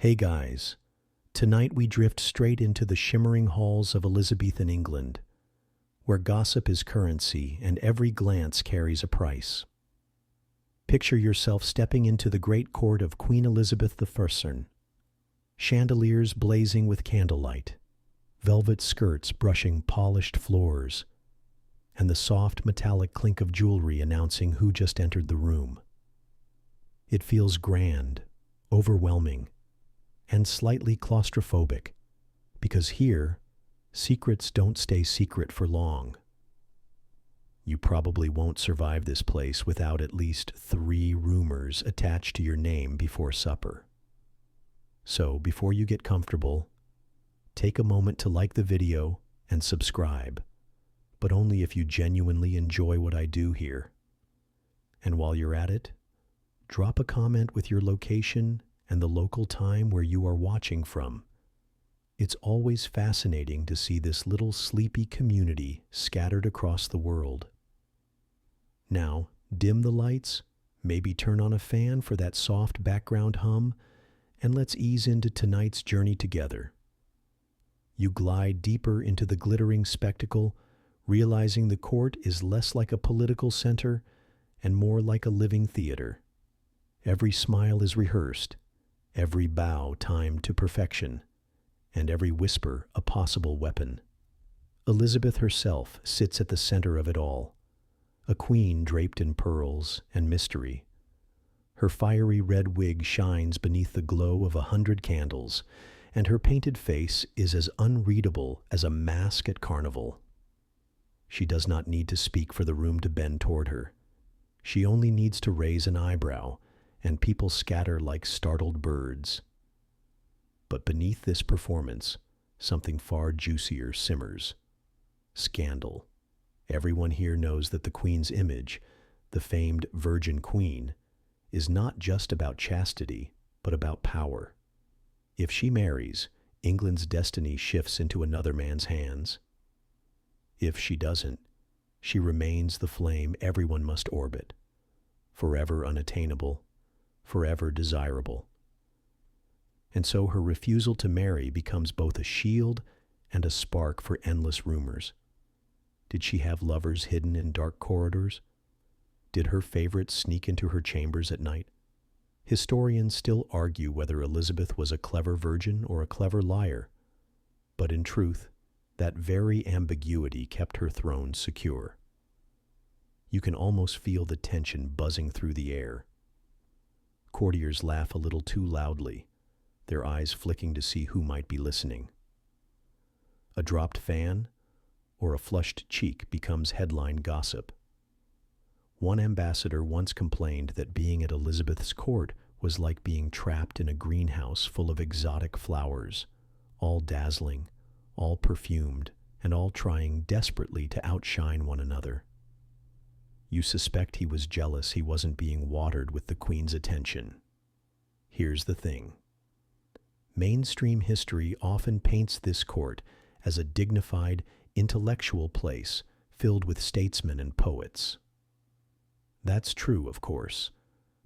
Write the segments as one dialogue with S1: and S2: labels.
S1: Hey guys, tonight we drift straight into the shimmering halls of Elizabethan England, where gossip is currency and every glance carries a price. Picture yourself stepping into the great court of Queen Elizabeth I, chandeliers blazing with candlelight, velvet skirts brushing polished floors, and the soft metallic clink of jewelry announcing who just entered the room. It feels grand, overwhelming, and slightly claustrophobic, because here, secrets don't stay secret for long. You probably won't survive this place without at least 3 rumors attached to your name before supper. So, before you get comfortable, take a moment to like the video and subscribe, but only if you genuinely enjoy what I do here. And while you're at it, drop a comment with your location and the local time where you are watching from. It's always fascinating to see this little sleepy community scattered across the world. Now, dim the lights, maybe turn on a fan for that soft background hum, and let's ease into tonight's journey together. You glide deeper into the glittering spectacle, realizing the court is less like a political center and more like a living theater. Every smile is rehearsed, every bow timed to perfection, and every whisper a possible weapon. Elizabeth herself sits at the center of it all, a queen draped in pearls and mystery. Her fiery red wig shines beneath the glow of 100 candles, and her painted face is as unreadable as a mask at carnival. She does not need to speak for the room to bend toward her. She only needs to raise an eyebrow, and people scatter like startled birds. But beneath this performance, something far juicier simmers. Scandal. Everyone here knows that the Queen's image, the famed Virgin Queen, is not just about chastity, but about power. If she marries, England's destiny shifts into another man's hands. If she doesn't, she remains the flame everyone must orbit, forever unattainable, forever desirable. And so her refusal to marry becomes both a shield and a spark for endless rumors. Did she have lovers hidden in dark corridors? Did her favorites sneak into her chambers at night? Historians still argue whether Elizabeth was a clever virgin or a clever liar, but in truth, that very ambiguity kept her throne secure. You can almost feel the tension buzzing through the air. Courtiers laugh a little too loudly, their eyes flicking to see who might be listening. A dropped fan or a flushed cheek becomes headline gossip. One ambassador once complained that being at Elizabeth's court was like being trapped in a greenhouse full of exotic flowers, all dazzling, all perfumed, and all trying desperately to outshine one another. You suspect he was jealous he wasn't being watered with the Queen's attention. Here's the thing. Mainstream history often paints this court as a dignified, intellectual place filled with statesmen and poets. That's true, of course,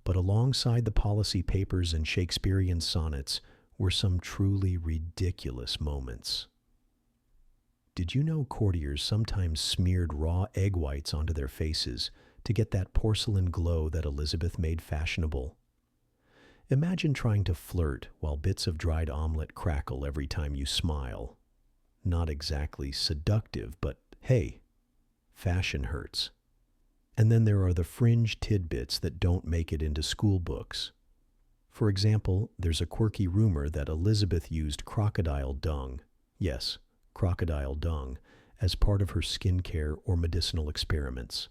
S1: but alongside the policy papers and Shakespearean sonnets were some truly ridiculous moments. Did you know courtiers sometimes smeared raw egg whites onto their faces to get that porcelain glow that Elizabeth made fashionable? Imagine trying to flirt while bits of dried omelet crackle every time you smile. Not exactly seductive, but hey, fashion hurts. And then there are the fringe tidbits that don't make it into school books. For example, there's a quirky rumor that Elizabeth used crocodile dung, yes, crocodile dung, as part of her skincare or medicinal experiments.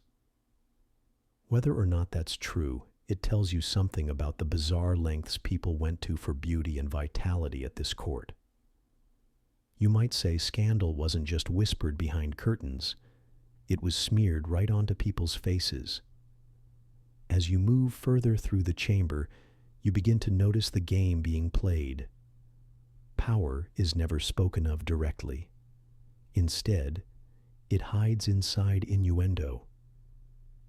S1: Whether or not that's true, it tells you something about the bizarre lengths people went to for beauty and vitality at this court. You might say scandal wasn't just whispered behind curtains, it was smeared right onto people's faces. As you move further through the chamber, you begin to notice the game being played. Power is never spoken of directly. Instead, it hides inside innuendo.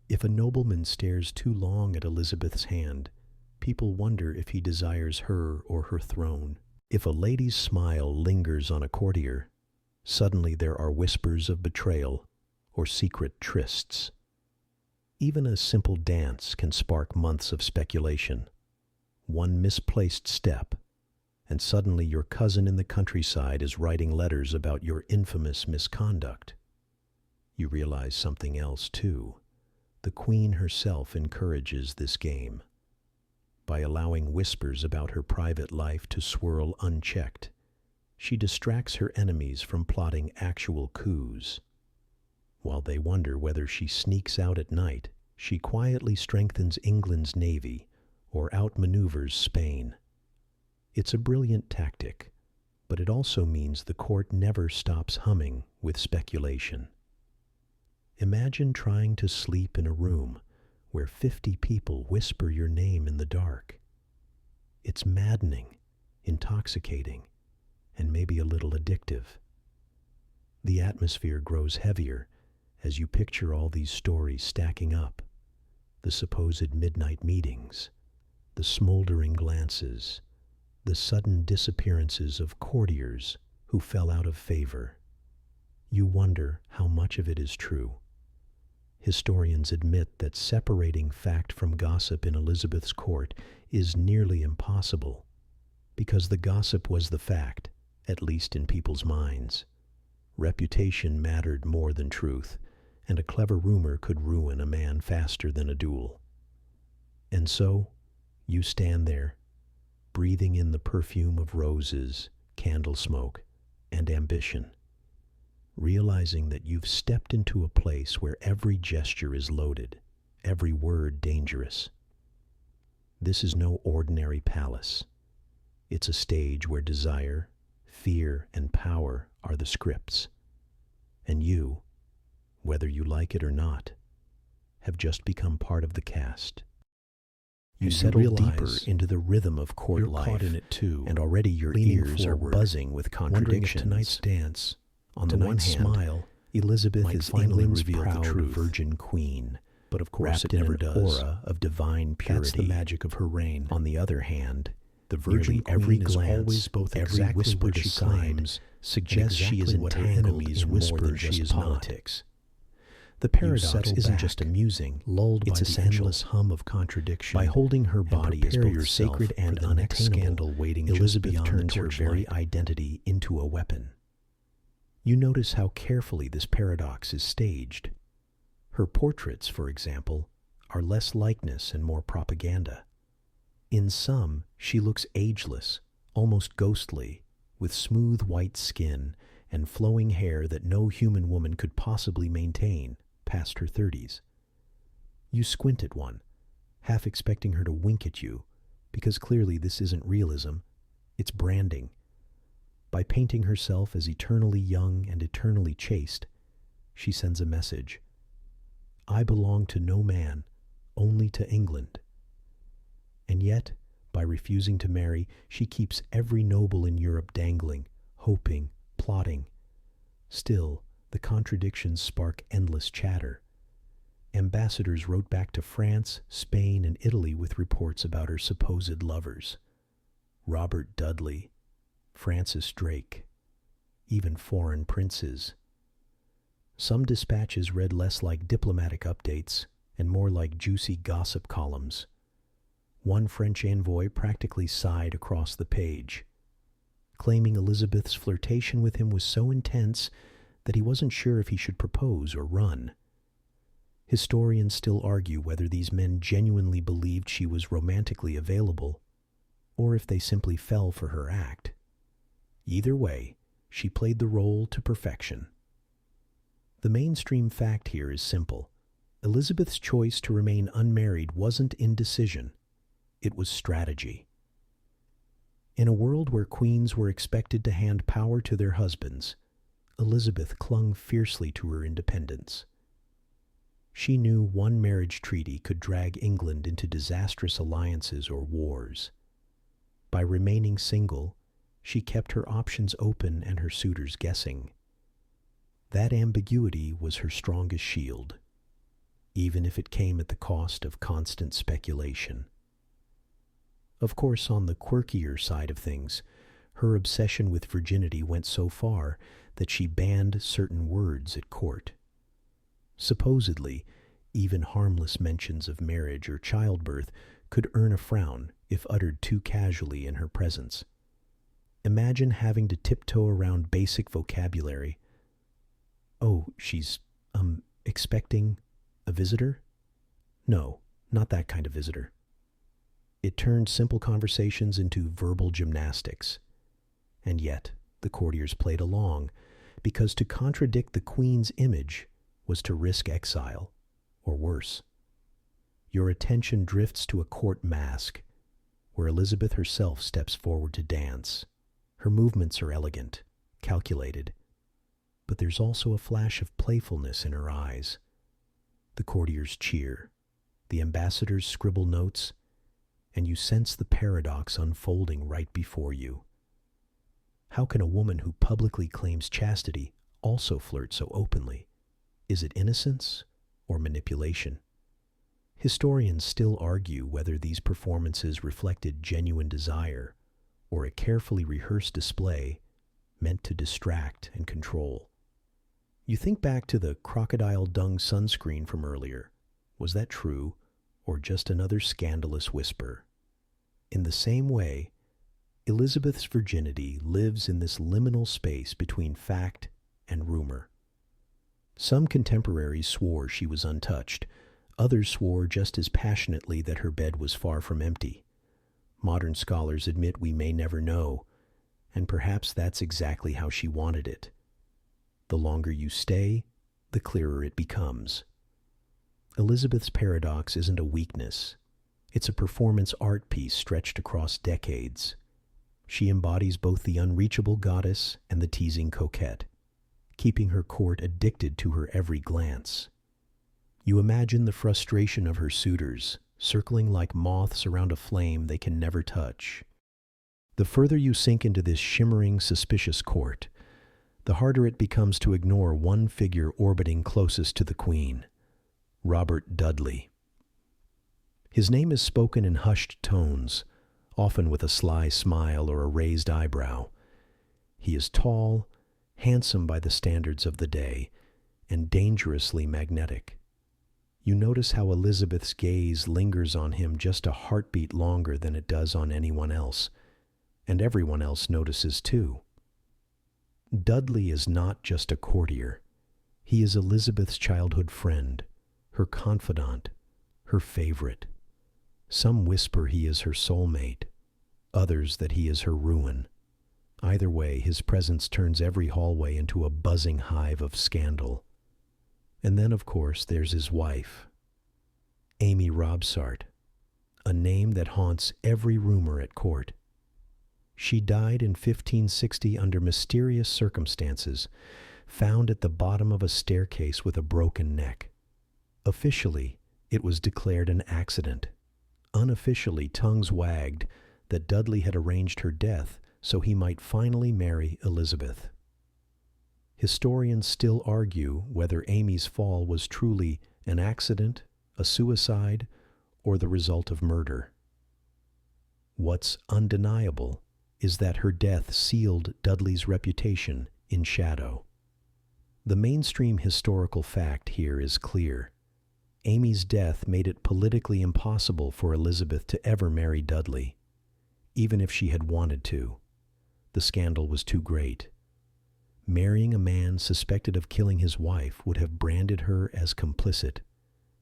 S1: If a nobleman stares too long at Elizabeth's hand, people wonder if he desires her or her throne. If a lady's smile lingers on a courtier, suddenly there are whispers of betrayal or secret trysts. Even a simple dance can spark months of speculation. One misplaced step, and suddenly your cousin in the countryside is writing letters about your infamous misconduct. You realize something else, too. The queen herself encourages this game. By allowing whispers about her private life to swirl unchecked, she distracts her enemies from plotting actual coups. While they wonder whether she sneaks out at night, she quietly strengthens England's navy or outmaneuvers Spain. It's a brilliant tactic, but it also means the court never stops humming with speculation. Imagine trying to sleep in a room where 50 people whisper your name in the dark. It's maddening, intoxicating, and maybe a little addictive. The atmosphere grows heavier as you picture all these stories stacking up. The supposed midnight meetings, the smoldering glances, the sudden disappearances of courtiers who fell out of favor. You wonder how much of it is true. Historians admit that separating fact from gossip in Elizabeth's court is nearly impossible, because the gossip was the fact, at least in people's minds. Reputation mattered more than truth, and a clever rumor could ruin a man faster than a duel. And so, you stand there, breathing in the perfume of roses, candle smoke, and ambition, realizing that you've stepped into a place where every gesture is loaded, every word dangerous. This is no ordinary palace. It's a stage where desire, fear, and power are the scripts. And you, whether you like it or not, have just become part of the cast. You settle deeper into the rhythm of court life. You're caught in it too, and already your ears are buzzing with contradictions. Tonight's dance, on the one hand, smile, Elizabeth is England's proud virgin queen, but of course it never does. Aura of divine purity. That's the magic of her reign. On the other hand, the virgin queen is always both every whisper she claims suggests she is entangled in more than just politics. The paradox isn't just amusing, it's a endless hum of contradiction. By holding her body as both sacred and unattainable, Elizabeth turns her very identity into a weapon. You notice how carefully this paradox is staged. Her portraits, for example, are less likeness and more propaganda. In some, she looks ageless, almost ghostly, with smooth white skin and flowing hair that no human woman could possibly maintain past her 30s. You squint at one, half expecting her to wink at you, because clearly this isn't realism, it's branding. By painting herself as eternally young and eternally chaste, she sends a message. I belong to no man, only to England. And yet, by refusing to marry, she keeps every noble in Europe dangling, hoping, plotting. Still, the contradictions spark endless chatter. Ambassadors wrote back to France, Spain, and Italy with reports about her supposed lovers. Robert Dudley, Francis Drake, even foreign princes. Some dispatches read less like diplomatic updates and more like juicy gossip columns. One French envoy practically sighed across the page, claiming Elizabeth's flirtation with him was so intense that he wasn't sure if he should propose or run. Historians still argue whether these men genuinely believed she was romantically available, or if they simply fell for her act. Either way, she played the role to perfection. The mainstream fact here is simple. Elizabeth's choice to remain unmarried wasn't indecision, it was strategy. In a world where queens were expected to hand power to their husbands, Elizabeth clung fiercely to her independence. She knew one marriage treaty could drag England into disastrous alliances or wars. By remaining single, she kept her options open and her suitors guessing. That ambiguity was her strongest shield, even if it came at the cost of constant speculation. Of course, on the quirkier side of things, her obsession with virginity went so far that she banned certain words at court. Supposedly, even harmless mentions of marriage or childbirth could earn a frown if uttered too casually in her presence. Imagine having to tiptoe around basic vocabulary. Oh, she's, expecting a visitor? No, not that kind of visitor. It turned simple conversations into verbal gymnastics. And yet, the courtiers played along, because to contradict the queen's image was to risk exile, or worse. Your attention drifts to a court masque, where Elisabeth herself steps forward to dance. Her movements are elegant, calculated, but there's also a flash of playfulness in her eyes. The courtiers cheer, the ambassadors scribble notes, and you sense the paradox unfolding right before you. How can a woman who publicly claims chastity also flirt so openly? Is it innocence or manipulation? Historians still argue whether these performances reflected genuine desire or a carefully rehearsed display meant to distract and control. You think back to the crocodile dung sunscreen from earlier. Was that true, or just another scandalous whisper? In the same way, Elisabeth's virginity lives in this liminal space between fact and rumor. Some contemporaries swore she was untouched. Others swore just as passionately that her bed was far from empty. Modern scholars admit we may never know, and perhaps that's exactly how she wanted it. The longer you stay, the clearer it becomes. Elisabeth's paradox isn't a weakness. It's a performance art piece stretched across decades. She embodies both the unreachable goddess and the teasing coquette, keeping her court addicted to her every glance. You imagine the frustration of her suitors, circling like moths around a flame they can never touch. The further you sink into this shimmering, suspicious court, the harder it becomes to ignore one figure orbiting closest to the queen, Robert Dudley. His name is spoken in hushed tones, often with a sly smile or a raised eyebrow. He is tall, handsome by the standards of the day, and dangerously magnetic. You notice how Elisabeth's gaze lingers on him just a heartbeat longer than it does on anyone else, and everyone else notices too. Dudley is not just a courtier. He is Elisabeth's childhood friend, her confidant, her favorite. Some whisper he is her soulmate, others that he is her ruin. Either way, his presence turns every hallway into a buzzing hive of scandal. And then, of course, there's his wife, Amy Robsart, a name that haunts every rumor at court. She died in 1560 under mysterious circumstances, found at the bottom of a staircase with a broken neck. Officially, it was declared an accident. Unofficially, tongues wagged that Dudley had arranged her death so he might finally marry Elisabeth. Historians still argue whether Amy's fall was truly an accident, a suicide, or the result of murder. What's undeniable is that her death sealed Dudley's reputation in shadow. The mainstream historical fact here is clear. Amy's death made it politically impossible for Elisabeth to ever marry Dudley, even if she had wanted to. The scandal was too great. Marrying a man suspected of killing his wife would have branded her as complicit,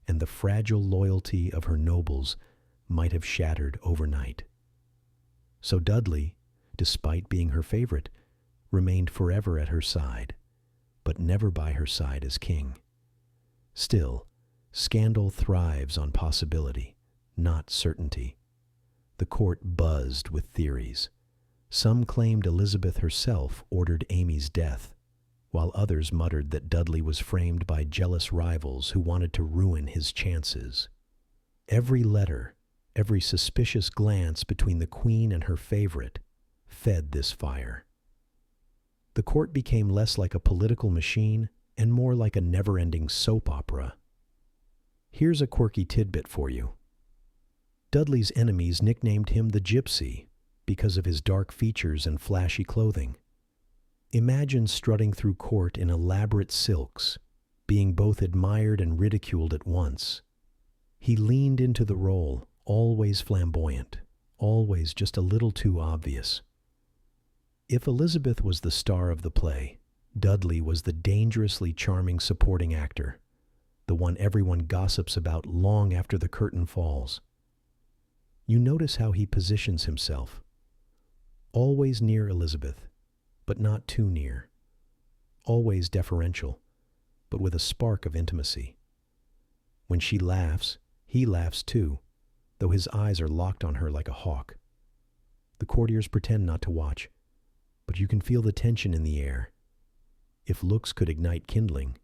S1: and the fragile loyalty of her nobles might have shattered overnight. So Dudley, despite being her favorite, remained forever at her side, but never by her side as king. Still, scandal thrives on possibility, not certainty. The court buzzed with theories. Some claimed Elisabeth herself ordered Amy's death, while others muttered that Dudley was framed by jealous rivals who wanted to ruin his chances. Every letter, every suspicious glance between the queen and her favorite fed this fire. The court became less like a political machine and more like a never-ending soap opera. Here's a quirky tidbit for you. Dudley's enemies nicknamed him the Gypsy because of his dark features and flashy clothing. Imagine strutting through court in elaborate silks, being both admired and ridiculed at once. He leaned into the role, always flamboyant, always just a little too obvious. If Elisabeth was the star of the play, Dudley was the dangerously charming supporting actor, the one everyone gossips about long after the curtain falls. You notice how he positions himself. Always near Elisabeth, but not too near. Always deferential, but with a spark of intimacy. When she laughs, he laughs too, though his eyes are locked on her like a hawk. The courtiers pretend not to watch, but you can feel the tension in the air. If looks could ignite kindling,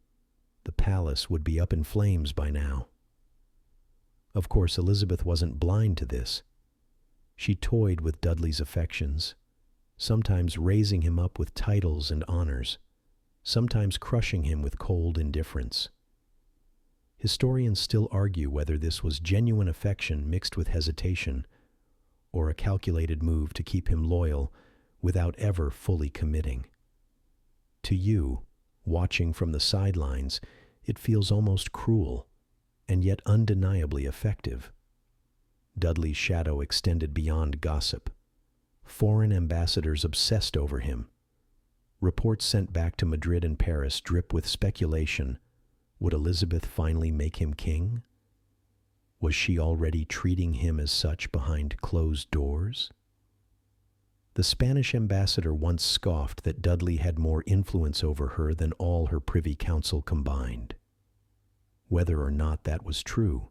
S1: the palace would be up in flames by now. Of course, Elisabeth wasn't blind to this. She toyed with Dudley's affections, sometimes raising him up with titles and honors, sometimes crushing him with cold indifference. Historians still argue whether this was genuine affection mixed with hesitation, or a calculated move to keep him loyal without ever fully committing. To you, watching from the sidelines, it feels almost cruel, and yet undeniably effective. Dudley's shadow extended beyond gossip. Foreign ambassadors obsessed over him. Reports sent back to Madrid and Paris drip with speculation. Would Elisabeth finally make him king? Was she already treating him as such behind closed doors? The Spanish ambassador once scoffed that Dudley had more influence over her than all her privy council combined. Whether or not that was true,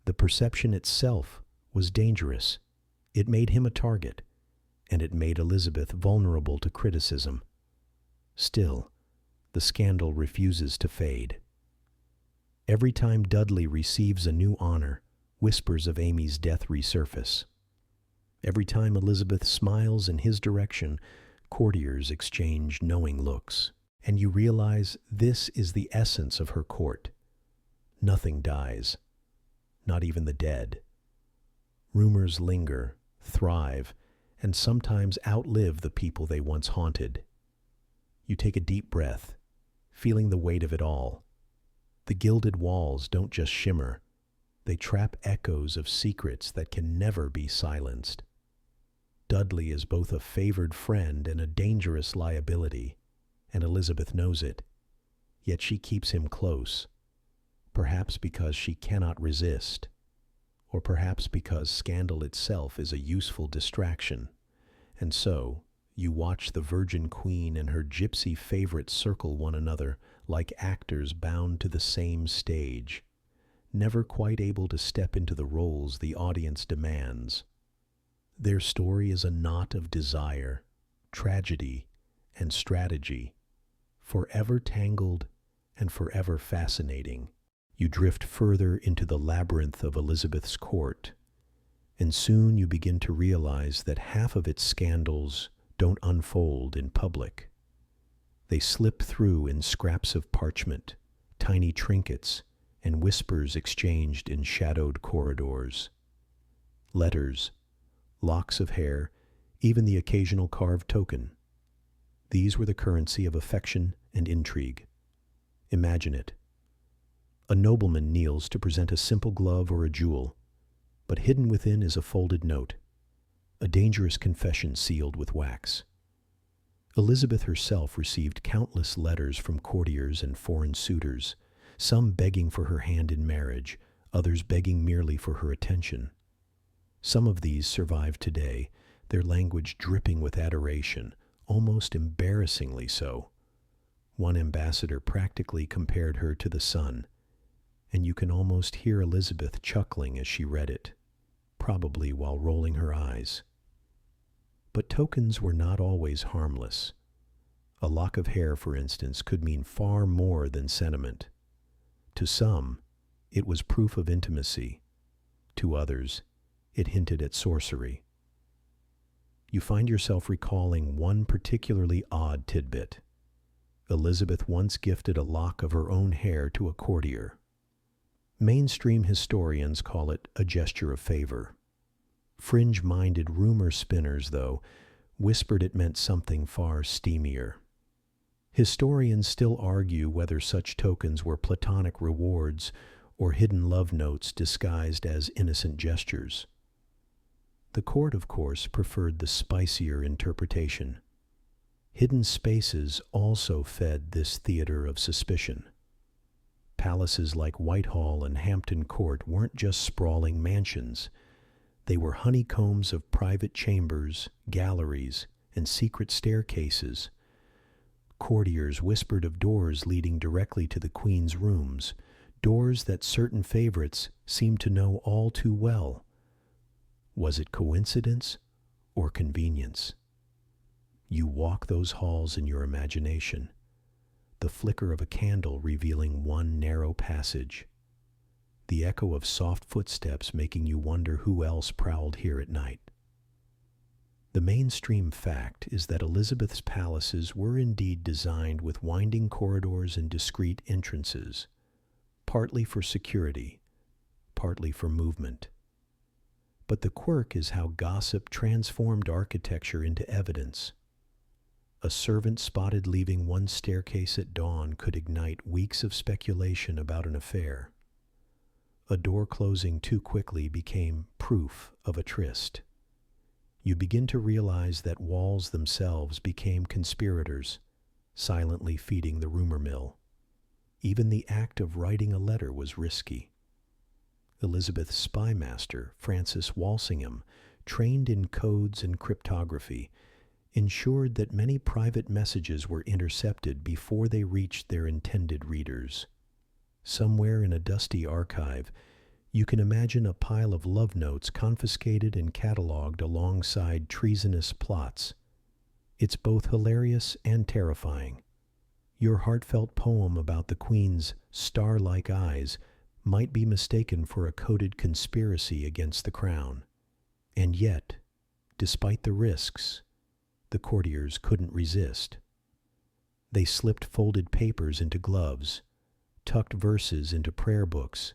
S1: the perception itself was dangerous. It made him a target, and it made Elisabeth vulnerable to criticism. Still, the scandal refuses to fade. Every time Dudley receives a new honor, whispers of Amy's death resurface. Every time Elisabeth smiles in his direction, courtiers exchange knowing looks, and you realize this is the essence of her court. Nothing dies, not even the dead. Rumors linger, thrive, and sometimes outlive the people they once haunted. You take a deep breath, feeling the weight of it all. The gilded walls don't just shimmer, they trap echoes of secrets that can never be silenced. Dudley is both a favored friend and a dangerous liability, and Elisabeth knows it. Yet she keeps him close, perhaps because she cannot resist, or perhaps because scandal itself is a useful distraction. And so, you watch the Virgin Queen and her gypsy favorite circle one another like actors bound to the same stage, never quite able to step into the roles the audience demands. Their story is a knot of desire, tragedy, and strategy, forever tangled and forever fascinating. You drift further into the labyrinth of Elisabeth's court, and soon you begin to realize that half of its scandals don't unfold in public. They slip through in scraps of parchment, tiny trinkets, and whispers exchanged in shadowed corridors. Letters, locks of hair, even the occasional carved token. These were the currency of affection and intrigue. Imagine it. A nobleman kneels to present a simple glove or a jewel, but hidden within is a folded note, a dangerous confession sealed with wax. Elisabeth herself received countless letters from courtiers and foreign suitors, some begging for her hand in marriage, others begging merely for her attention. Some of these survive today, their language dripping with adoration, almost embarrassingly so. One ambassador practically compared her to the sun, and you can almost hear Elisabeth chuckling as she read it, probably while rolling her eyes. But tokens were not always harmless. A lock of hair, for instance, could mean far more than sentiment. To some, it was proof of intimacy. To others, it hinted at sorcery. You find yourself recalling one particularly odd tidbit. Elisabeth once gifted a lock of her own hair to a courtier. Mainstream historians call it a gesture of favor. Fringe-minded rumor spinners, though, whispered it meant something far steamier. Historians still argue whether such tokens were platonic rewards or hidden love notes disguised as innocent gestures. The court, of course, preferred the spicier interpretation. Hidden spaces also fed this theater of suspicion. Palaces like Whitehall and Hampton Court weren't just sprawling mansions. They were honeycombs of private chambers, galleries, and secret staircases. Courtiers whispered of doors leading directly to the queen's rooms, doors that certain favorites seemed to know all too well. Was it coincidence or convenience? You walk those halls in your imagination, the flicker of a candle revealing one narrow passage, the echo of soft footsteps making you wonder who else prowled here at night. The mainstream fact is that Elizabeth's palaces were indeed designed with winding corridors and discreet entrances, partly for security, partly for movement. But the quirk is how gossip transformed architecture into evidence. A servant spotted leaving one staircase at dawn could ignite weeks of speculation about an affair. A door closing too quickly became proof of a tryst. You begin to realize that walls themselves became conspirators, silently feeding the rumor mill. Even the act of writing a letter was risky. Elizabeth's spy master, Francis Walsingham, trained in codes and cryptography, ensured that many private messages were intercepted before they reached their intended readers. Somewhere in a dusty archive, you can imagine a pile of love notes confiscated and catalogued alongside treasonous plots. It's both hilarious and terrifying. Your heartfelt poem about the Queen's star-like eyes might be mistaken for a coded conspiracy against the crown. And yet, despite the risks, the courtiers couldn't resist. They slipped folded papers into gloves, tucked verses into prayer books,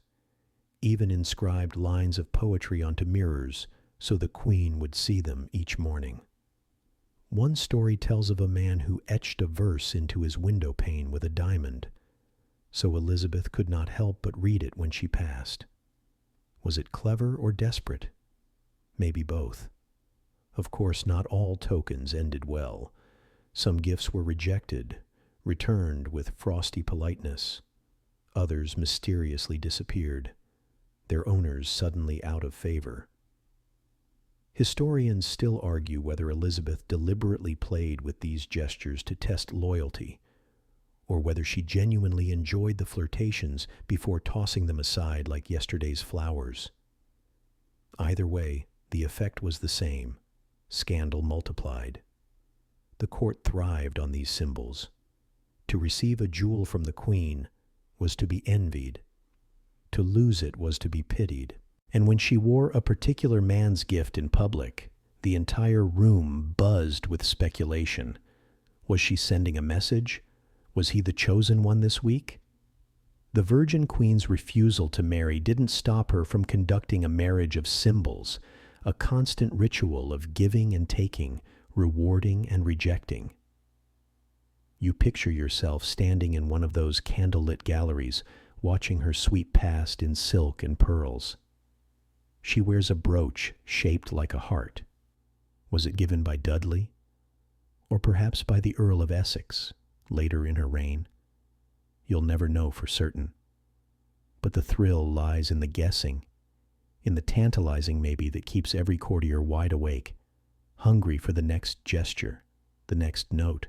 S1: even inscribed lines of poetry onto mirrors so the Queen would see them each morning. One story tells of a man who etched a verse into his window pane with a diamond, so Elizabeth could not help but read it when she passed. Was it clever or desperate? Maybe both. Of course, not all tokens ended well. Some gifts were rejected, returned with frosty politeness. Others mysteriously disappeared, their owners suddenly out of favor. Historians still argue whether Elizabeth deliberately played with these gestures to test loyalty, or whether she genuinely enjoyed the flirtations before tossing them aside like yesterday's flowers. Either way, the effect was the same. Scandal multiplied. The court thrived on these symbols. To receive a jewel from the Queen was to be envied. To lose it was to be pitied. And when she wore a particular man's gift in public, the entire room buzzed with speculation. Was she sending a message? Was he the chosen one this week? The Virgin Queen's refusal to marry didn't stop her from conducting a marriage of symbols, a constant ritual of giving and taking, rewarding and rejecting. You picture yourself standing in one of those candlelit galleries, watching her sweep past in silk and pearls. She wears a brooch shaped like a heart. Was it given by Dudley? Or perhaps by the Earl of Essex, later in her reign? You'll never know for certain. But the thrill lies in the guessing, in the tantalizing maybe that keeps every courtier wide awake, hungry for the next gesture, the next note,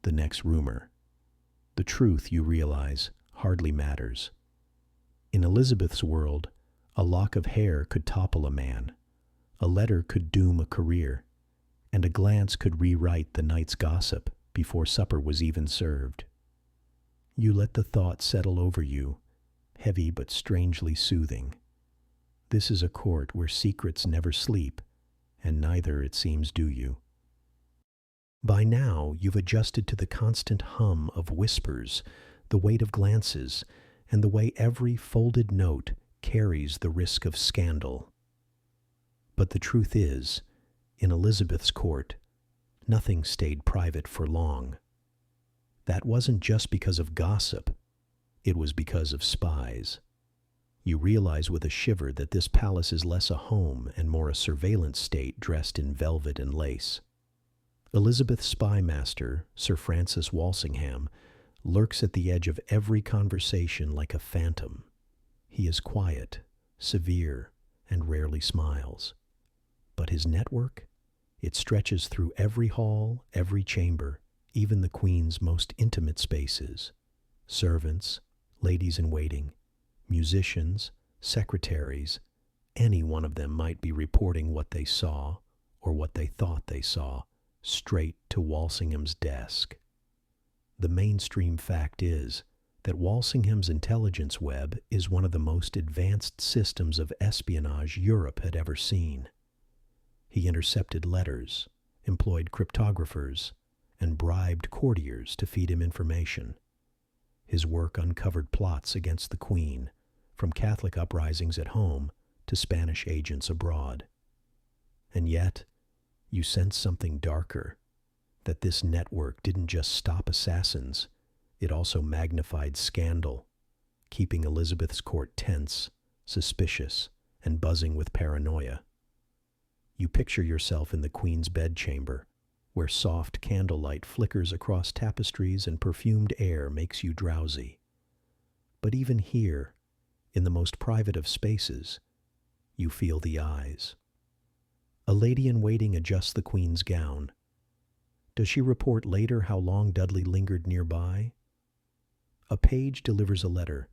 S1: the next rumor. The truth, you realize, hardly matters. In Elizabeth's world, a lock of hair could topple a man, a letter could doom a career, and a glance could rewrite the night's gossip before supper was even served. You let the thought settle over you, heavy but strangely soothing. This is a court where secrets never sleep, and neither, it seems, do you. By now, you've adjusted to the constant hum of whispers, the weight of glances, and the way every folded note carries the risk of scandal. But the truth is, in Elizabeth's court, nothing stayed private for long. That wasn't just because of gossip, it was because of spies. You realize with a shiver that this palace is less a home and more a surveillance state dressed in velvet and lace. Elizabeth's spy master, Sir Francis Walsingham, lurks at the edge of every conversation like a phantom. He is quiet, severe, and rarely smiles. But his network? It stretches through every hall, every chamber, even the Queen's most intimate spaces. Servants, ladies-in-waiting, musicians, secretaries, any one of them might be reporting what they saw, or what they thought they saw, straight to Walsingham's desk. The mainstream fact is that Walsingham's intelligence web is one of the most advanced systems of espionage Europe had ever seen. He intercepted letters, employed cryptographers, and bribed courtiers to feed him information. His work uncovered plots against the Queen, from Catholic uprisings at home to Spanish agents abroad. And yet, you sense something darker, that this network didn't just stop assassins, it also magnified scandal, keeping Elizabeth's court tense, suspicious, and buzzing with paranoia. You picture yourself in the Queen's bedchamber, where soft candlelight flickers across tapestries and perfumed air makes you drowsy. But even here, in the most private of spaces, you feel the eyes. A lady-in-waiting adjusts the Queen's gown. Does she report later how long Dudley lingered nearby? A page delivers a letter.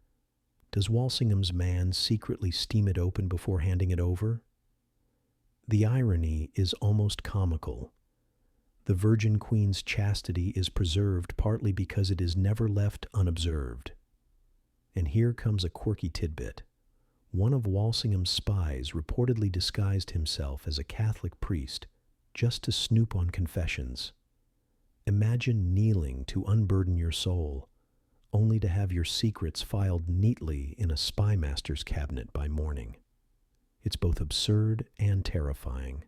S1: Does Walsingham's man secretly steam it open before handing it over? The irony is almost comical. The Virgin Queen's chastity is preserved partly because it is never left unobserved. And here comes a quirky tidbit. One of Walsingham's spies reportedly disguised himself as a Catholic priest just to snoop on confessions. Imagine kneeling to unburden your soul, only to have your secrets filed neatly in a spy master's cabinet by morning. It's both absurd and terrifying,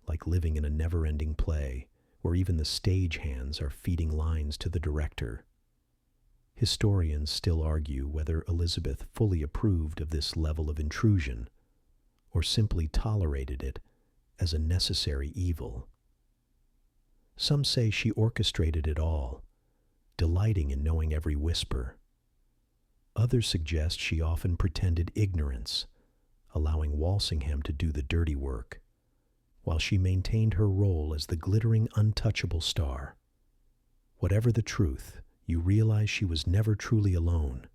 S1: like living in a never-ending play where even the stagehands are feeding lines to the director. Historians still argue whether Elizabeth fully approved of this level of intrusion or simply tolerated it as a necessary evil. Some say she orchestrated it all, delighting in knowing every whisper. Others suggest she often pretended ignorance, allowing Walsingham to do the dirty work, while she maintained her role as the glittering, untouchable star. Whatever the truth, you realize she was never truly alone,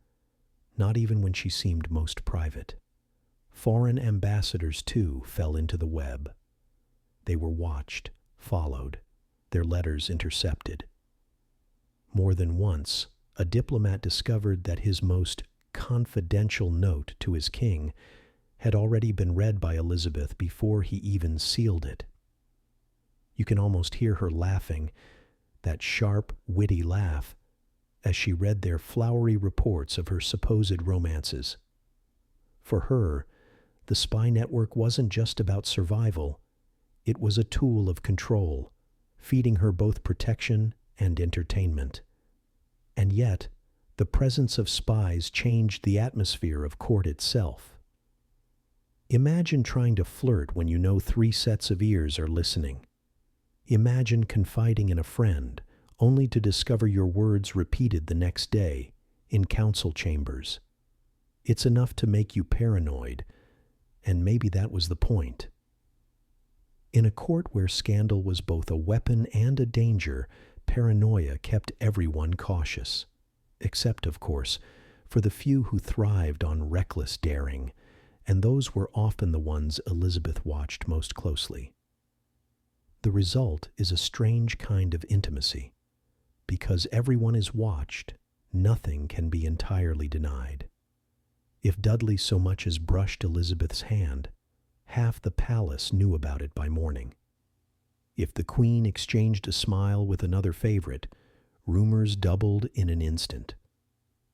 S1: not even when she seemed most private. Foreign ambassadors, too, fell into the web. They were watched, followed, their letters intercepted. More than once, a diplomat discovered that his most confidential note to his king had already been read by Elizabeth before he even sealed it. You can almost hear her laughing, that sharp, witty laugh, as she read their flowery reports of her supposed romances. For her, the spy network wasn't just about survival, it was a tool of control, feeding her both protection and entertainment. And yet, the presence of spies changed the atmosphere of court itself. Imagine trying to flirt when you know 3 sets of ears are listening. Imagine confiding in a friend, only to discover your words repeated the next day, in council chambers. It's enough to make you paranoid, and maybe that was the point. In a court where scandal was both a weapon and a danger, paranoia kept everyone cautious, except, of course, for the few who thrived on reckless daring, and those were often the ones Elizabeth watched most closely. The result is a strange kind of intimacy. Because everyone is watched, nothing can be entirely denied. If Dudley so much as brushed Elizabeth's hand, half the palace knew about it by morning. If the Queen exchanged a smile with another favorite, rumors doubled in an instant.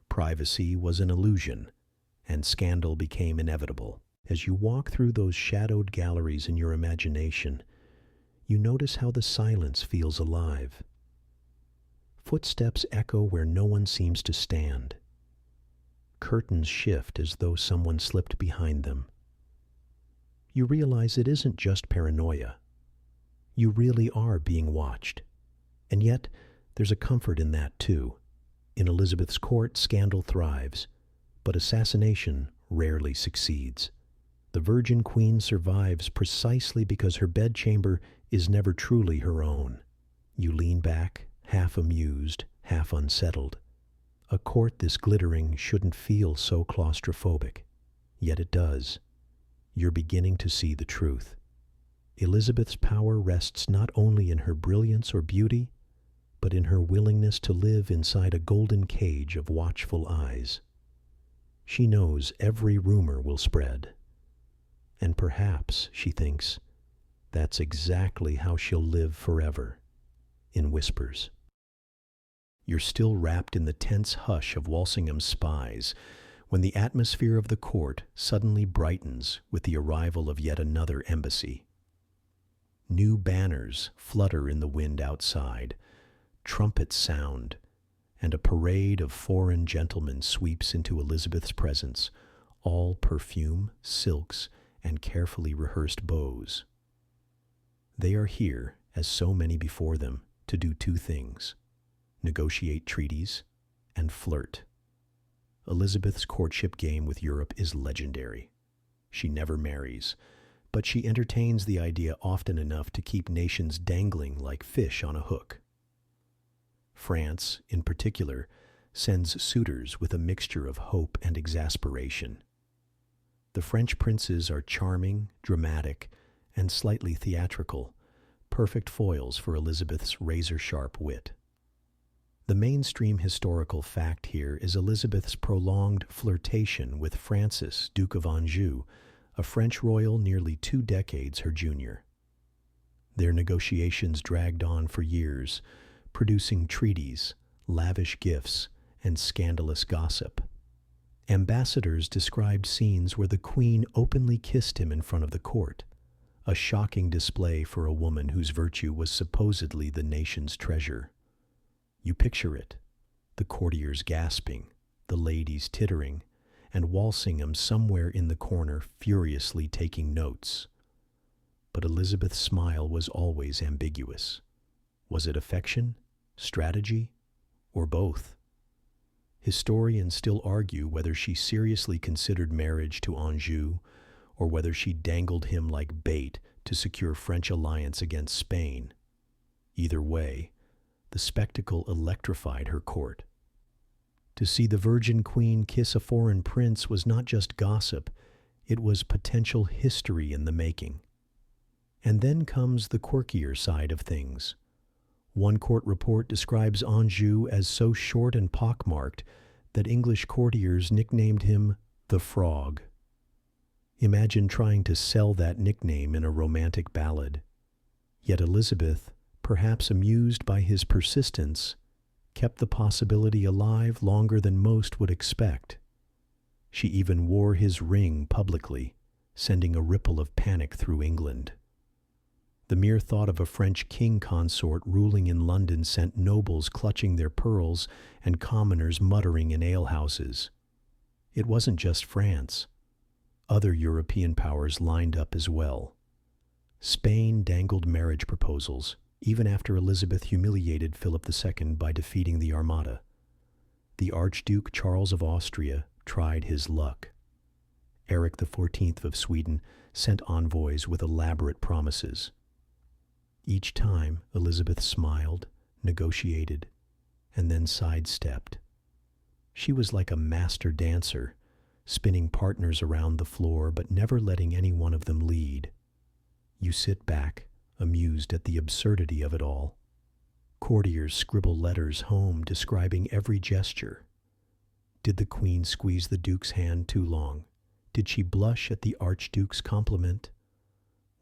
S1: Privacy was an illusion, and scandal became inevitable. As you walk through those shadowed galleries in your imagination, you notice how the silence feels alive. Footsteps echo where no one seems to stand. Curtains shift as though someone slipped behind them. You realize it isn't just paranoia. You really are being watched. And yet, there's a comfort in that too. In Elizabeth's court, scandal thrives, but assassination rarely succeeds. The Virgin Queen survives precisely because her bedchamber is never truly her own. You lean back, half amused, half unsettled. A court this glittering shouldn't feel so claustrophobic, yet it does. You're beginning to see the truth. Elizabeth's power rests not only in her brilliance or beauty, but in her willingness to live inside a golden cage of watchful eyes. She knows every rumor will spread. And perhaps, she thinks, that's exactly how she'll live forever, in whispers. You're still wrapped in the tense hush of Walsingham's spies when the atmosphere of the court suddenly brightens with the arrival of yet another embassy. New banners flutter in the wind outside, trumpets sound, and a parade of foreign gentlemen sweeps into Elizabeth's presence, all perfume, silks, and carefully rehearsed bows. They are here, as so many before them, to do two things: negotiate treaties and flirt. Elizabeth's courtship game with Europe is legendary. She never marries, but she entertains the idea often enough to keep nations dangling like fish on a hook. France, in particular, sends suitors with a mixture of hope and exasperation. The French princes are charming, dramatic, and slightly theatrical, perfect foils for Elizabeth's razor-sharp wit. The mainstream historical fact here is Elizabeth's prolonged flirtation with Francis, Duke of Anjou, a French royal nearly 2 decades her junior. Their negotiations dragged on for years, producing treaties, lavish gifts, and scandalous gossip. Ambassadors described scenes where the Queen openly kissed him in front of the court, a shocking display for a woman whose virtue was supposedly the nation's treasure. You picture it, the courtiers gasping, the ladies tittering, and Walsingham somewhere in the corner furiously taking notes. But Elizabeth's smile was always ambiguous. Was it affection, strategy, or both? Historians still argue whether she seriously considered marriage to Anjou, or whether she dangled him like bait to secure French alliance against Spain. Either way, the spectacle electrified her court. To see the Virgin Queen kiss a foreign prince was not just gossip, it was potential history in the making. And then comes the quirkier side of things. One court report describes Anjou as so short and pockmarked that English courtiers nicknamed him the Frog. Imagine trying to sell that nickname in a romantic ballad. Yet Elizabeth, perhaps amused by his persistence, kept the possibility alive longer than most would expect. She even wore his ring publicly, sending a ripple of panic through England. The mere thought of a French king consort ruling in London sent nobles clutching their pearls and commoners muttering in alehouses. It wasn't just France. Other European powers lined up as well. Spain dangled marriage proposals, even after Elizabeth humiliated Philip II by defeating the Armada. The Archduke Charles of Austria tried his luck. Eric XIV of Sweden sent envoys with elaborate promises. Each time, Elizabeth smiled, negotiated, and then sidestepped. She was like a master dancer, spinning partners around the floor but never letting any one of them lead. You sit back, amused at the absurdity of it all. Courtiers scribble letters home describing every gesture. Did the Queen squeeze the Duke's hand too long? Did she blush at the Archduke's compliment?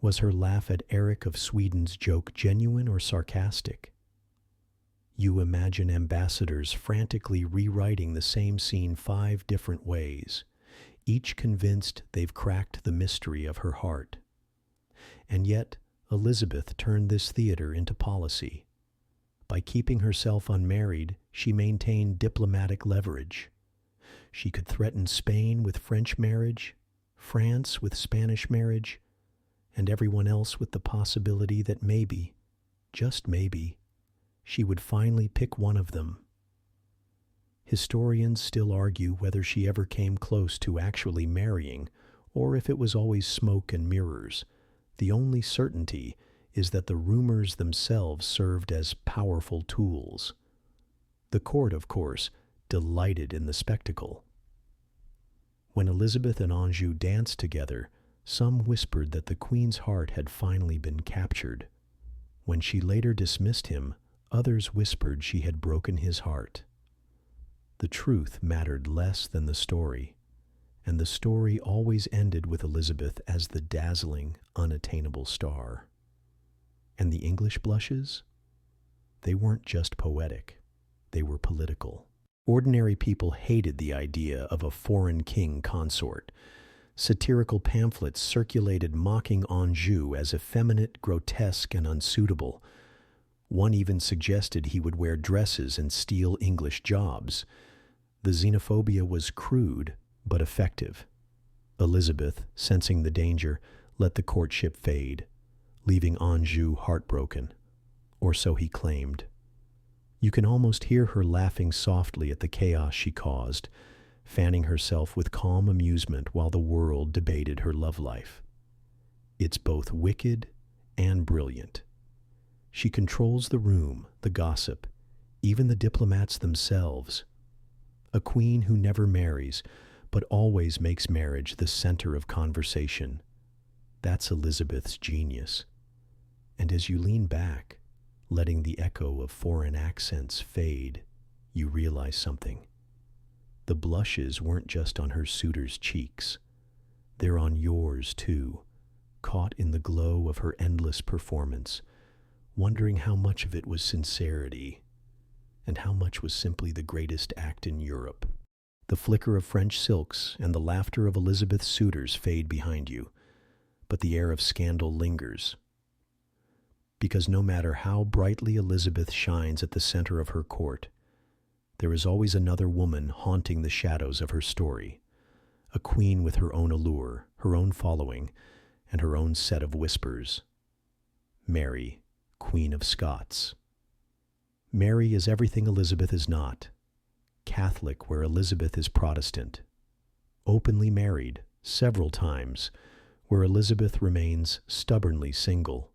S1: Was her laugh at Eric of Sweden's joke genuine or sarcastic? You imagine ambassadors frantically rewriting the same scene 5 different ways, each convinced they've cracked the mystery of her heart. And yet, Elisabeth turned this theater into policy. By keeping herself unmarried, she maintained diplomatic leverage. She could threaten Spain with French marriage, France with Spanish marriage, and everyone else with the possibility that maybe, just maybe, she would finally pick one of them. Historians still argue whether she ever came close to actually marrying, or if it was always smoke and mirrors. The only certainty is that the rumors themselves served as powerful tools. The court, of course, delighted in the spectacle. When Elisabeth and Anjou danced together, some whispered that the queen's heart had finally been captured. When she later dismissed him, others whispered she had broken his heart. The truth mattered less than the story, and the story always ended with Elisabeth as the dazzling, unattainable star. And the English blushes? They weren't just poetic, they were political. Ordinary people hated the idea of a foreign king consort. Satirical pamphlets circulated mocking Anjou as effeminate, grotesque, and unsuitable. One even suggested he would wear dresses and steal English jobs. The xenophobia was crude, but effective. Elisabeth, sensing the danger, let the courtship fade, leaving Anjou heartbroken, or so he claimed. You can almost hear her laughing softly at the chaos she caused, fanning herself with calm amusement while the world debated her love life. It's both wicked and brilliant. She controls the room, the gossip, even the diplomats themselves. A queen who never marries, but always makes marriage the center of conversation. That's Elisabeth's genius. And as you lean back, letting the echo of foreign accents fade, you realize something. The blushes weren't just on her suitor's cheeks. They're on yours, too, caught in the glow of her endless performance, wondering how much of it was sincerity and how much was simply the greatest act in Europe. The flicker of French silks and the laughter of Elisabeth's suitors fade behind you, but the air of scandal lingers. Because no matter how brightly Elisabeth shines at the center of her court, there is always another woman haunting the shadows of her story, a queen with her own allure, her own following, and her own set of whispers. Mary, Queen of Scots. Mary is everything Elisabeth is not. Catholic where Elisabeth is Protestant. Openly married, several times, where Elisabeth remains stubbornly single.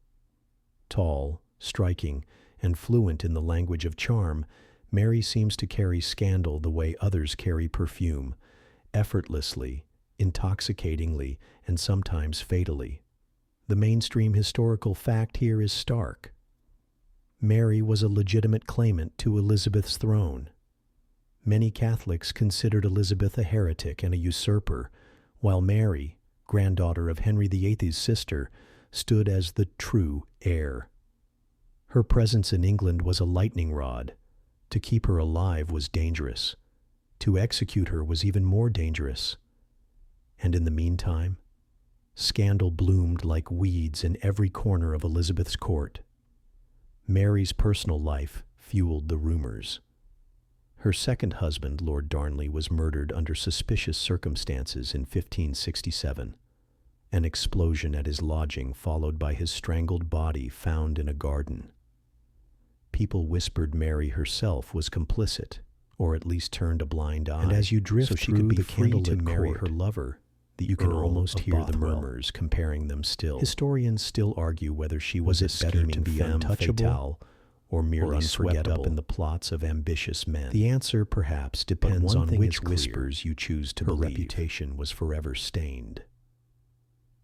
S1: Tall, striking, and fluent in the language of charm, Mary seems to carry scandal the way others carry perfume, effortlessly, intoxicatingly, and sometimes fatally. The mainstream historical fact here is stark. Mary was a legitimate claimant to Elizabeth's throne. Many Catholics considered Elisabeth a heretic and a usurper, while Mary, granddaughter of Henry VIII's sister, stood as the true heir. Her presence in England was a lightning rod. To keep her alive was dangerous. To execute her was even more dangerous. And in the meantime, scandal bloomed like weeds in every corner of Elizabeth's court. Mary's personal life fueled the rumors. Her second husband, Lord Darnley, was murdered under suspicious circumstances in 1567. An explosion at his lodging followed by his strangled body found in a garden. People whispered Mary herself was complicit, or at least turned a blind eye. And as you drift through the candlelit court, her lover, you can almost hear the murmurs comparing them still. Historians still argue whether she was it better to be untouchable or merely swept up in the plots of ambitious men. The answer perhaps depends on which whispers you choose to believe. Her reputation was forever stained.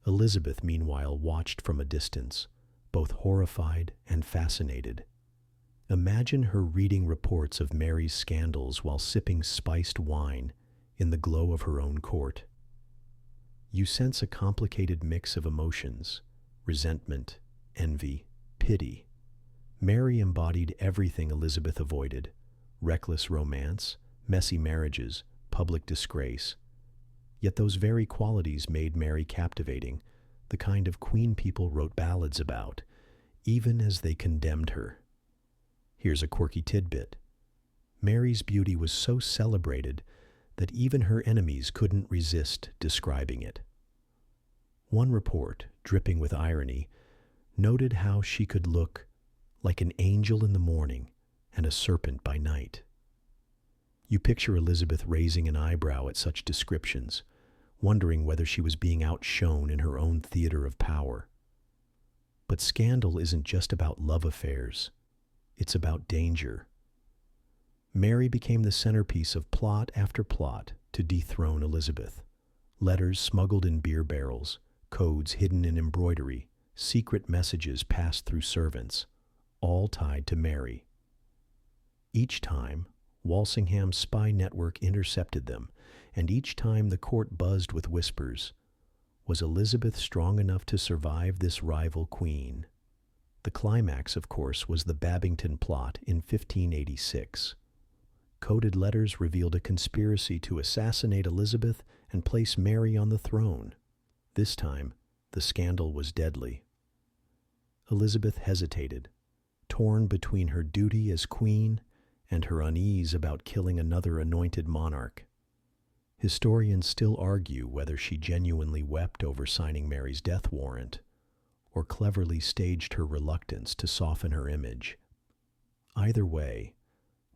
S1: Elisabeth, meanwhile, watched from a distance, both horrified and fascinated. Imagine her reading reports of Mary's scandals while sipping spiced wine in the glow of her own court. You sense a complicated mix of emotions: resentment, envy, pity. Mary embodied everything Elisabeth avoided: reckless romance, messy marriages, public disgrace. Yet those very qualities made Mary captivating, the kind of queen people wrote ballads about, even as they condemned her. Here's a quirky tidbit. Mary's beauty was so celebrated that even her enemies couldn't resist describing it. One report, dripping with irony, noted how she could look like an angel in the morning and a serpent by night. You picture Elizabeth raising an eyebrow at such descriptions, wondering whether she was being outshone in her own theater of power. But scandal isn't just about love affairs. It's about danger. Mary became the centerpiece of plot after plot to dethrone Elizabeth. Letters smuggled in beer barrels, codes hidden in embroidery, secret messages passed through servants, all tied to Mary. Each time, Walsingham's spy network intercepted them, and each time the court buzzed with whispers. Was Elizabeth strong enough to survive this rival queen? The climax, of course, was the Babington plot in 1586. Coded letters revealed a conspiracy to assassinate Elizabeth and place Mary on the throne. This time, the scandal was deadly. Elizabeth hesitated, torn between her duty as queen and her unease about killing another anointed monarch. Historians still argue whether she genuinely wept over signing Mary's death warrant, or cleverly staged her reluctance to soften her image. Either way,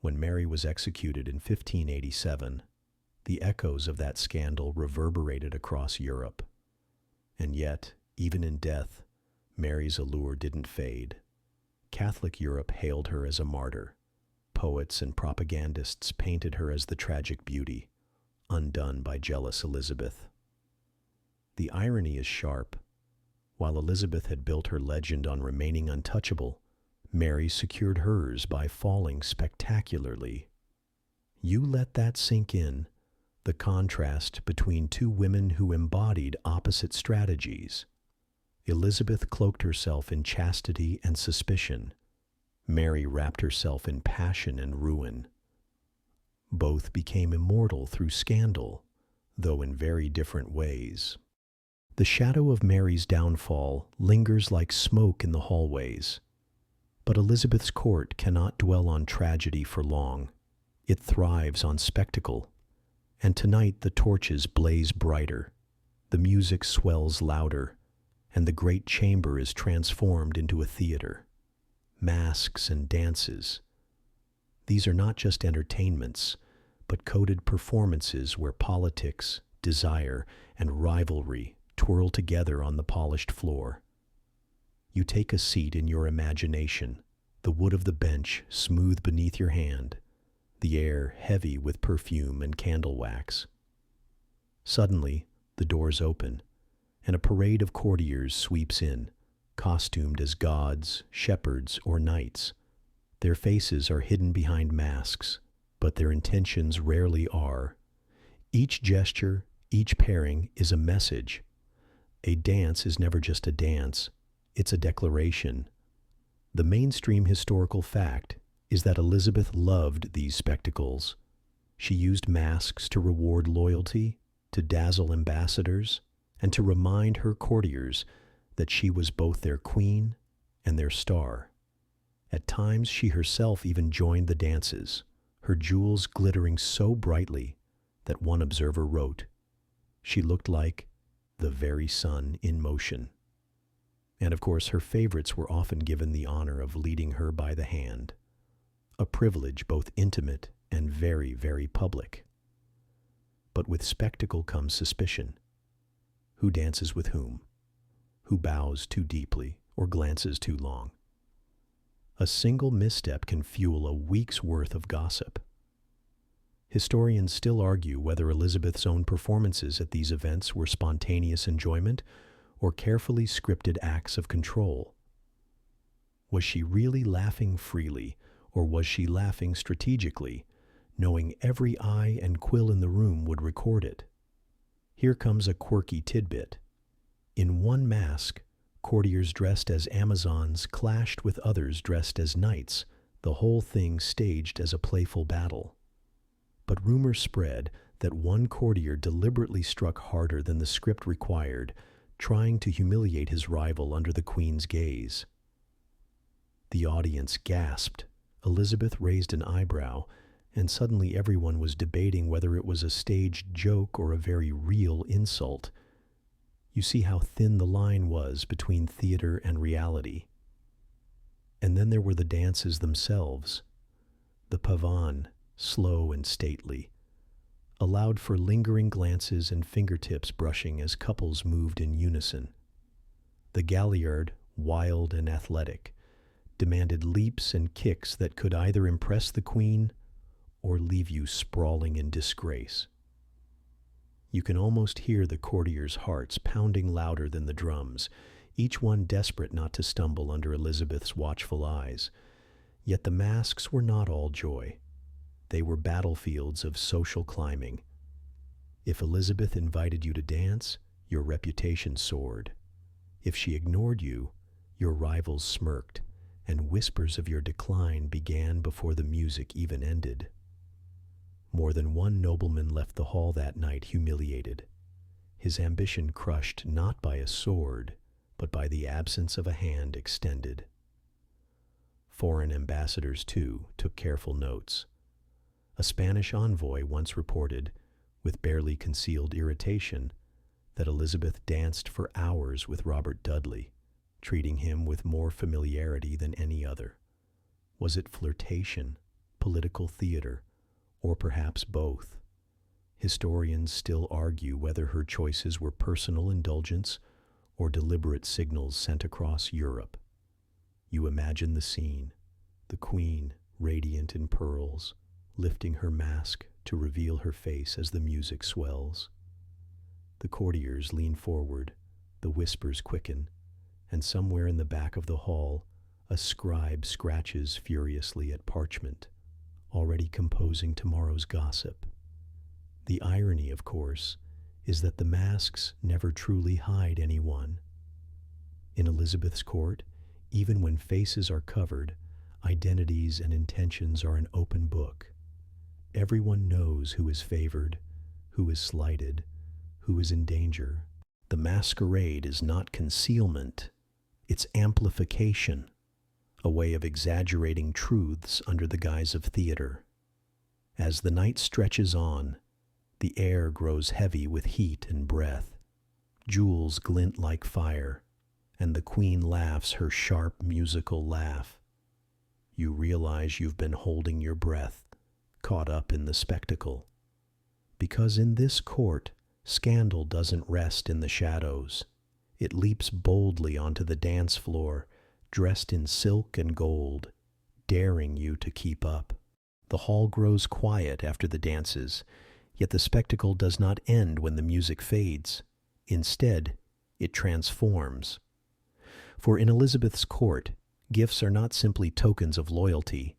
S1: when Mary was executed in 1587, the echoes of that scandal reverberated across Europe. And yet, even in death, Mary's allure didn't fade. Catholic Europe hailed her as a martyr. Poets and propagandists painted her as the tragic beauty, undone by jealous Elizabeth. The irony is sharp. While Elizabeth had built her legend on remaining untouchable, Mary secured hers by falling spectacularly. You let that sink in, the contrast between two women who embodied opposite strategies. Elizabeth cloaked herself in chastity and suspicion. Mary wrapped herself in passion and ruin. Both became immortal through scandal, though in very different ways. The shadow of Mary's downfall lingers like smoke in the hallways. But Elizabeth's court cannot dwell on tragedy for long. It thrives on spectacle. And tonight the torches blaze brighter, the music swells louder, and the great chamber is transformed into a theater. Masks and dances. These are not just entertainments, but coded performances where politics, desire, and rivalry twirl together on the polished floor. You take a seat in your imagination, the wood of the bench smooth beneath your hand, the air heavy with perfume and candle wax. Suddenly, the doors open, and a parade of courtiers sweeps in, costumed as gods, shepherds, or knights. Their faces are hidden behind masks, but their intentions rarely are. Each gesture, each pairing is a message. A dance is never just a dance, it's a declaration. The mainstream historical fact is that Elizabeth loved these spectacles. She used masks to reward loyalty, to dazzle ambassadors, and to remind her courtiers that she was both their queen and their star. At times she herself even joined the dances, her jewels glittering so brightly that one observer wrote, "She looked like the very sun in motion." And of course her favorites were often given the honor of leading her by the hand, a privilege both intimate and very, very public. But with spectacle comes suspicion. Who dances with whom? Who bows too deeply or glances too long? A single misstep can fuel a week's worth of gossip. Historians still argue whether Elizabeth's own performances at these events were spontaneous enjoyment or carefully scripted acts of control. Was she really laughing freely, or was she laughing strategically, knowing every eye and quill in the room would record it? Here comes a quirky tidbit. In one mask, courtiers dressed as Amazons clashed with others dressed as knights, the whole thing staged as a playful battle. But rumors spread that one courtier deliberately struck harder than the script required, trying to humiliate his rival under the queen's gaze. The audience gasped. Elisabeth raised an eyebrow, and suddenly everyone was debating whether it was a staged joke or a very real insult. You see how thin the line was between theater and reality. And then there were the dances themselves. The pavane, slow and stately, allowed for lingering glances and fingertips brushing as couples moved in unison. The galliard, wild and athletic, demanded leaps and kicks that could either impress the queen or leave you sprawling in disgrace. You can almost hear the courtiers' hearts pounding louder than the drums, each one desperate not to stumble under Elisabeth's watchful eyes. Yet the masks were not all joy. They were battlefields of social climbing. If Elisabeth invited you to dance, your reputation soared. If she ignored you, your rivals smirked, and whispers of your decline began before the music even ended. More than one nobleman left the hall that night humiliated, his ambition crushed not by a sword, but by the absence of a hand extended. Foreign ambassadors, too, took careful notes. A Spanish envoy once reported, with barely concealed irritation, that Elisabeth danced for hours with Robert Dudley, treating him with more familiarity than any other. Was it flirtation, political theater, or perhaps both? Historians still argue whether her choices were personal indulgence or deliberate signals sent across Europe. You imagine the scene, the queen, radiant in pearls, lifting her mask to reveal her face as the music swells. The courtiers lean forward, the whispers quicken, and somewhere in the back of the hall, a scribe scratches furiously at parchment, already composing tomorrow's gossip. The irony, of course, is that the masks never truly hide anyone. In Elisabeth's court, even when faces are covered, identities and intentions are an open book. Everyone knows who is favored, who is slighted, who is in danger. The masquerade is not concealment, it's amplification, a way of exaggerating truths under the guise of theater. As the night stretches on, the air grows heavy with heat and breath. Jewels glint like fire, and the queen laughs her sharp musical laugh. You realize you've been holding your breath, caught up in the spectacle. Because in this court, scandal doesn't rest in the shadows. It leaps boldly onto the dance floor, dressed in silk and gold, daring you to keep up. The hall grows quiet after the dances, yet the spectacle does not end when the music fades. Instead, it transforms. For in Elisabeth's court, gifts are not simply tokens of loyalty.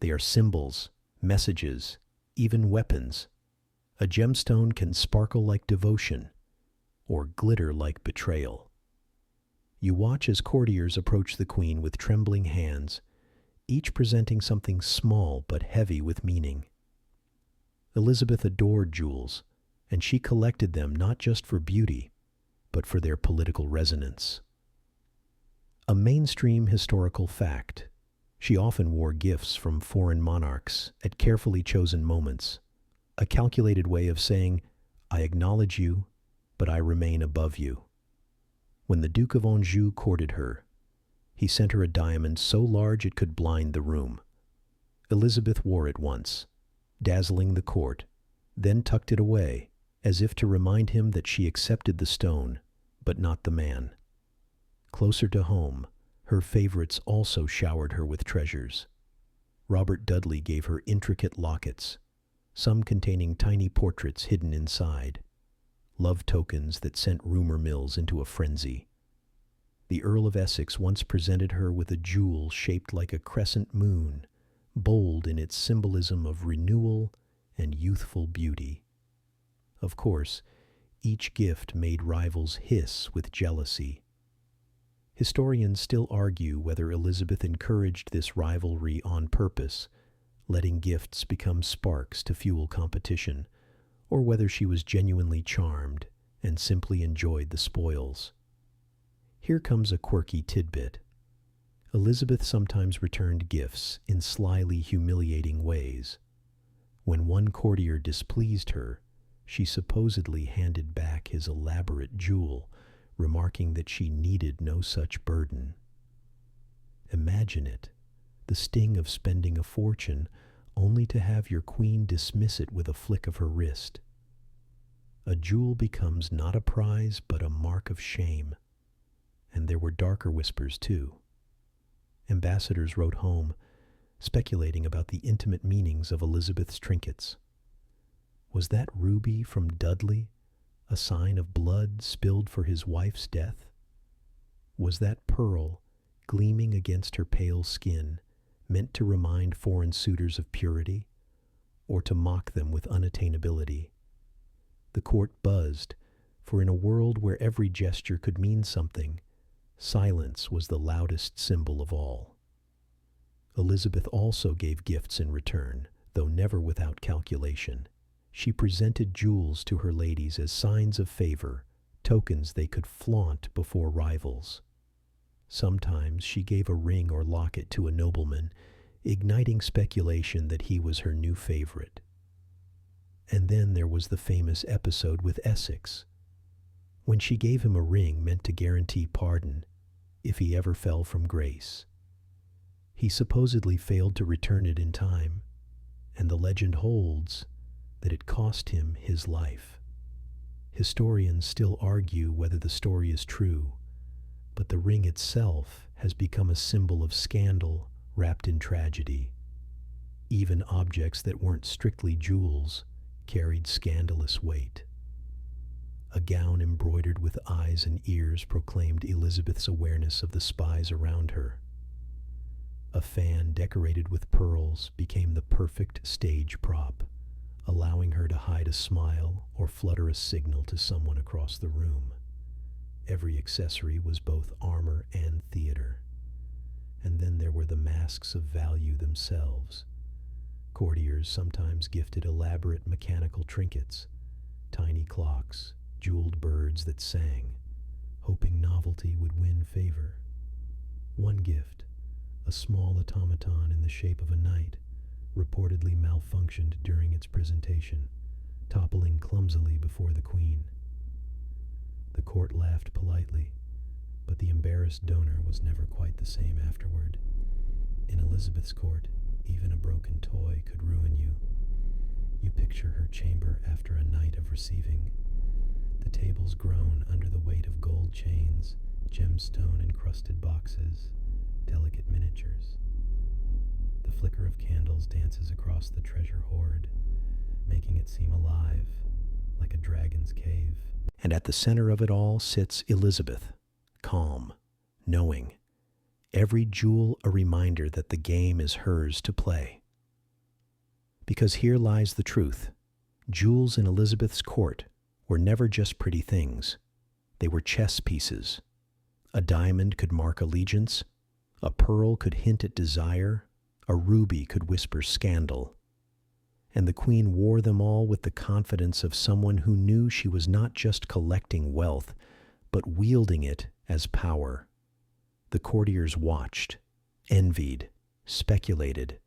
S1: They are symbols, messages, even weapons. A gemstone can sparkle like devotion, or glitter like betrayal. You watch as courtiers approach the queen with trembling hands, each presenting something small but heavy with meaning. Elisabeth adored jewels, and she collected them not just for beauty, but for their political resonance. A mainstream historical fact, she often wore gifts from foreign monarchs at carefully chosen moments, a calculated way of saying, "I acknowledge you, but I remain above you." When the Duke of Anjou courted her, he sent her a diamond so large it could blind the room. Elisabeth wore it once, dazzling the court, then tucked it away, as if to remind him that she accepted the stone, but not the man. Closer to home, her favorites also showered her with treasures. Robert Dudley gave her intricate lockets, some containing tiny portraits hidden inside, love tokens that sent rumor mills into a frenzy. The Earl of Essex once presented her with a jewel shaped like a crescent moon, bold in its symbolism of renewal and youthful beauty. Of course, each gift made rivals hiss with jealousy. Historians still argue whether Elisabeth encouraged this rivalry on purpose, letting gifts become sparks to fuel competition, or whether she was genuinely charmed and simply enjoyed the spoils. Here comes a quirky tidbit. Elisabeth sometimes returned gifts in slyly humiliating ways. When one courtier displeased her, she supposedly handed back his elaborate jewel, remarking that she needed no such burden. Imagine it, the sting of spending a fortune only to have your queen dismiss it with a flick of her wrist. A jewel becomes not a prize but a mark of shame. And there were darker whispers too. Ambassadors wrote home, speculating about the intimate meanings of Elisabeth's trinkets. Was that ruby from Dudley a sign of blood spilled for his wife's death? Was that pearl, gleaming against her pale skin, meant to remind foreign suitors of purity, or to mock them with unattainability? The court buzzed, for in a world where every gesture could mean something, silence was the loudest symbol of all. Elisabeth also gave gifts in return, though never without calculation. She presented jewels to her ladies as signs of favor, tokens they could flaunt before rivals. Sometimes she gave a ring or locket to a nobleman, igniting speculation that he was her new favorite. And then there was the famous episode with Essex, when she gave him a ring meant to guarantee pardon if he ever fell from grace. He supposedly failed to return it in time, and the legend holds that it cost him his life. Historians still argue whether the story is true, but the ring itself has become a symbol of scandal wrapped in tragedy. Even objects that weren't strictly jewels carried scandalous weight. A gown embroidered with eyes and ears proclaimed Elisabeth's awareness of the spies around her. A fan decorated with pearls became the perfect stage prop, allowing her to hide a smile or flutter a signal to someone across the room. Every accessory was both armor and theater. And then there were the masks of value themselves. Courtiers sometimes gifted elaborate mechanical trinkets, tiny clocks, jeweled birds that sang, hoping novelty would win favor. One gift, a small automaton in the shape of a knight, reportedly malfunctioned during its presentation, toppling clumsily before the queen. The court laughed politely, but the embarrassed donor was never quite the same afterward. In Elisabeth's court, even a broken toy could ruin you. You picture her chamber after a night of receiving. The tables groan under the weight of gold chains, gemstone-encrusted boxes, delicate miniatures. The flicker of candles dances across the treasure hoard, making it seem alive, like a dragon's cave. And at the center of it all sits Elisabeth, calm, knowing, every jewel a reminder that the game is hers to play. Because here lies the truth. Jewels in Elisabeth's court were never just pretty things. They were chess pieces. A diamond could mark allegiance, a pearl could hint at desire, a ruby could whisper scandal. And the queen wore them all with the confidence of someone who knew she was not just collecting wealth, but wielding it as power. The courtiers watched, envied, speculated.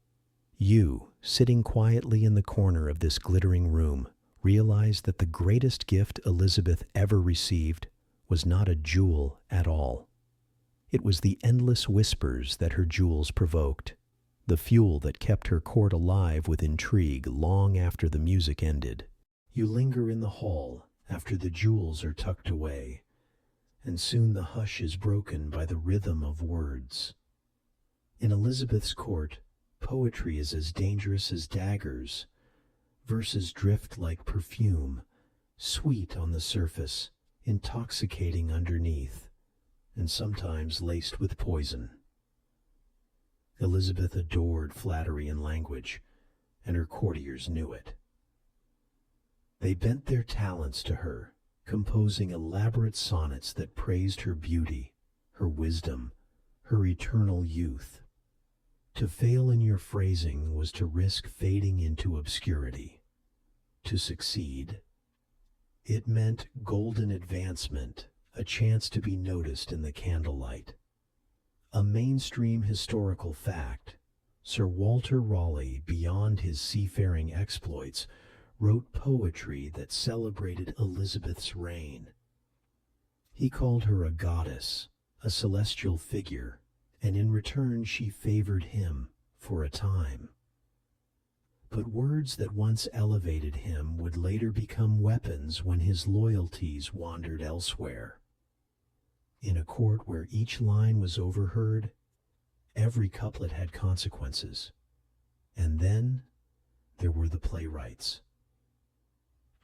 S1: You, sitting quietly in the corner of this glittering room, realized that the greatest gift Elisabeth ever received was not a jewel at all. It was the endless whispers that her jewels provoked, the fuel that kept her court alive with intrigue long after the music ended. You linger in the hall after the jewels are tucked away, and soon the hush is broken by the rhythm of words. In Elisabeth's court, poetry is as dangerous as daggers. Verses drift like perfume, sweet on the surface, intoxicating underneath, and sometimes laced with poison. Elisabeth adored flattery and language, and her courtiers knew it. They bent their talents to her, composing elaborate sonnets that praised her beauty, her wisdom, her eternal youth. To fail in your phrasing was to risk fading into obscurity. to succeed. It meant golden advancement, a chance to be noticed in the candlelight. A mainstream historical fact, Sir Walter Raleigh, beyond his seafaring exploits, wrote poetry that celebrated Elizabeth's reign. He called her a goddess, a celestial figure, and in return she favored him for a time. But words that once elevated him would later become weapons when his loyalties wandered elsewhere. In a court where each line was overheard, every couplet had consequences. And then there were the playwrights.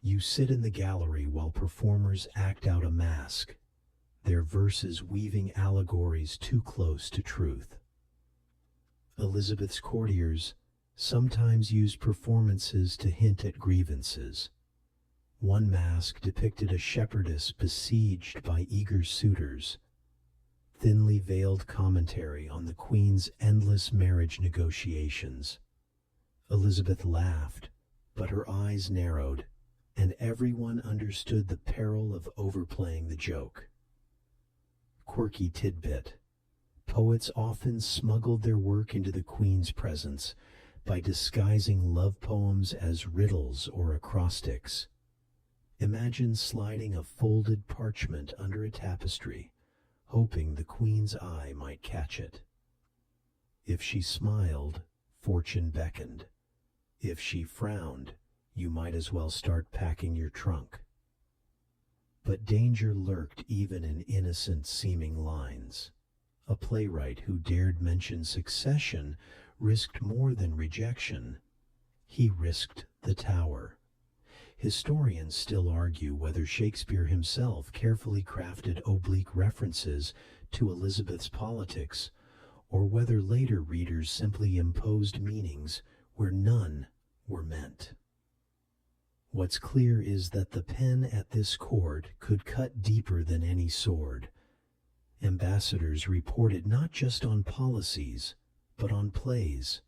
S1: You sit in the gallery while performers act out a mask, their verses weaving allegories too close to truth. Elizabeth's courtiers sometimes used performances to hint at grievances. One mask depicted a shepherdess besieged by eager suitors, thinly veiled commentary on the Queen's endless marriage negotiations. Elizabeth laughed, but her eyes narrowed, and everyone understood the peril of overplaying the joke. Quirky tidbit. Poets often smuggled their work into the Queen's presence by disguising love poems as riddles or acrostics. Imagine sliding a folded parchment under a tapestry, hoping the Queen's eye might catch it. If she smiled, fortune beckoned. If she frowned, you might as well start packing your trunk. But danger lurked even in innocent-seeming lines. A playwright who dared mention succession risked more than rejection. He risked the tower. Historians still argue whether Shakespeare himself carefully crafted oblique references to Elizabeth's politics, or whether later readers simply imposed meanings where none were meant. What's clear is that the pen at this court could cut deeper than any sword. Ambassadors reported not just on policies, but on plays.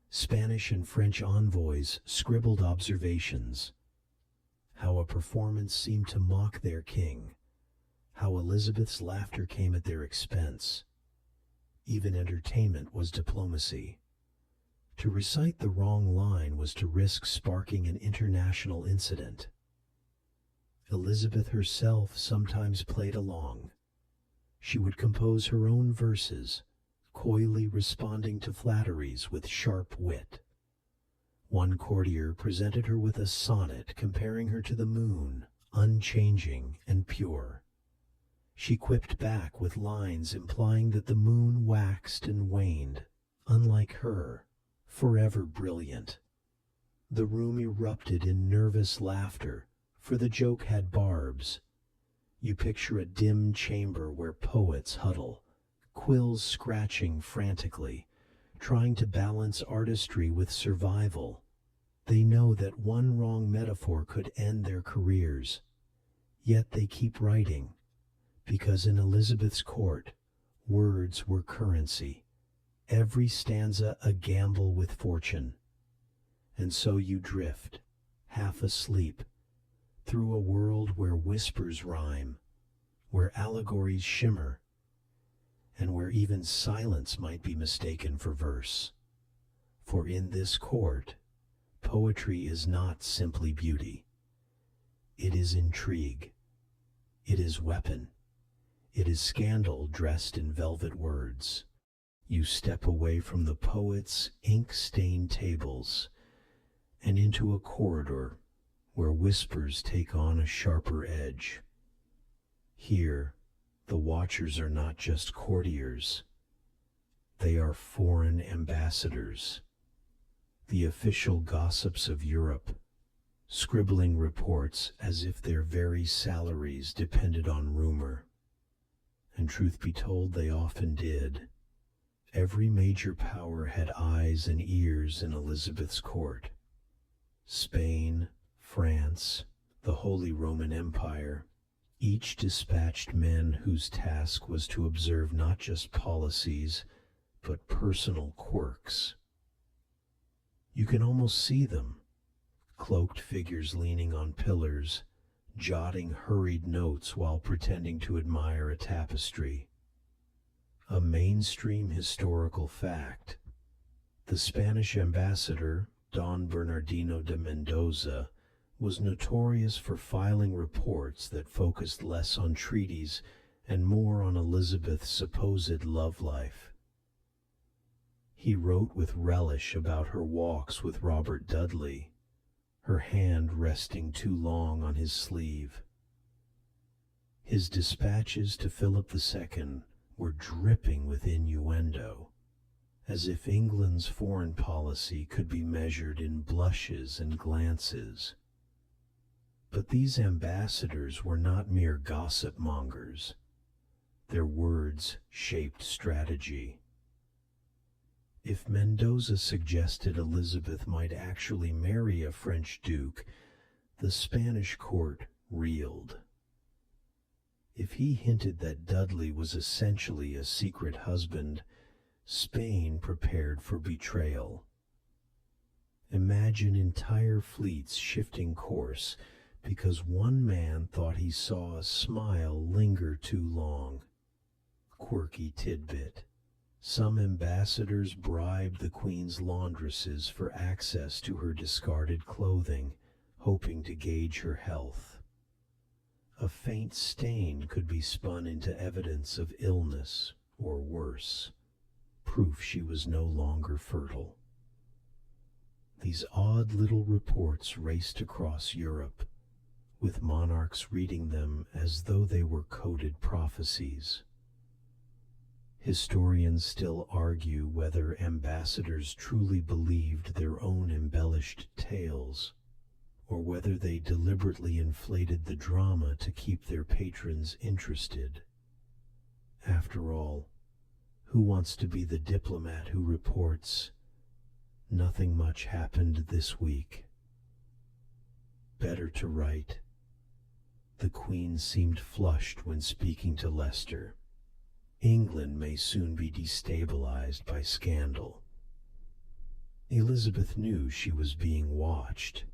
S1: Spanish and French envoys scribbled observations. How a performance seemed to mock their king. How Elizabeth's laughter came at their expense. Even entertainment was diplomacy. To recite the wrong line was to risk sparking an international incident. Elizabeth herself sometimes played along. She would compose her own verses, coyly responding to flatteries with sharp wit. One courtier presented her with a sonnet comparing her to the moon, unchanging and pure. She quipped back with lines implying that the moon waxed and waned, unlike her, forever brilliant. The room erupted in nervous laughter, for the joke had barbs. You picture a dim chamber where poets huddle, quills scratching frantically, trying to balance artistry with survival. They know that one wrong metaphor could end their careers. Yet they keep writing, because in Elizabeth's court, words were currency. Every stanza a gamble with fortune. And so you drift, half asleep, through a world where whispers rhyme, where allegories shimmer, and where even silence might be mistaken for verse. For in this court, poetry is not simply beauty. It is intrigue. It is weapon. It is scandal dressed in velvet words. You step away from the poet's ink-stained tables and into a corridor where whispers take on a sharper edge. Here, the watchers are not just courtiers. They are foreign ambassadors, the official gossips of Europe, scribbling reports as if their very salaries depended on rumor. And truth be told, they often did. Every major power had eyes and ears in Elizabeth's court. Spain, France, the Holy Roman Empire, each dispatched men whose task was to observe not just policies, but personal quirks. You can almost see them, cloaked figures leaning on pillars, jotting hurried notes while pretending to admire a tapestry. A mainstream historical fact. The Spanish ambassador, Don Bernardino de Mendoza, was notorious for filing reports that focused less on treaties and more on Elizabeth's supposed love life. He wrote with relish about her walks with Robert Dudley, her hand resting too long on his sleeve. His dispatches to Philip II were dripping with innuendo, as if England's foreign policy could be measured in blushes and glances. But these ambassadors were not mere gossip mongers. Their words shaped strategy. If Mendoza suggested Elizabeth might actually marry a French duke, the Spanish court reeled. If he hinted that Dudley was essentially a secret husband, Spain prepared for betrayal. Imagine entire fleets shifting course because one man thought he saw a smile linger too long. Quirky tidbit. Some ambassadors bribed the Queen's laundresses for access to her discarded clothing, hoping to gauge her health. A faint stain could be spun into evidence of illness, or worse, proof she was no longer fertile. These odd little reports raced across Europe, with monarchs reading them as though they were coded prophecies. Historians still argue whether ambassadors truly believed their own embellished tales, or whether they deliberately inflated the drama to keep their patrons interested. After all, who wants to be the diplomat who reports, "Nothing much happened this week"? Better to write, "The Queen seemed flushed when speaking to Leicester. England may soon be destabilized by scandal." Elizabeth knew she was being watched,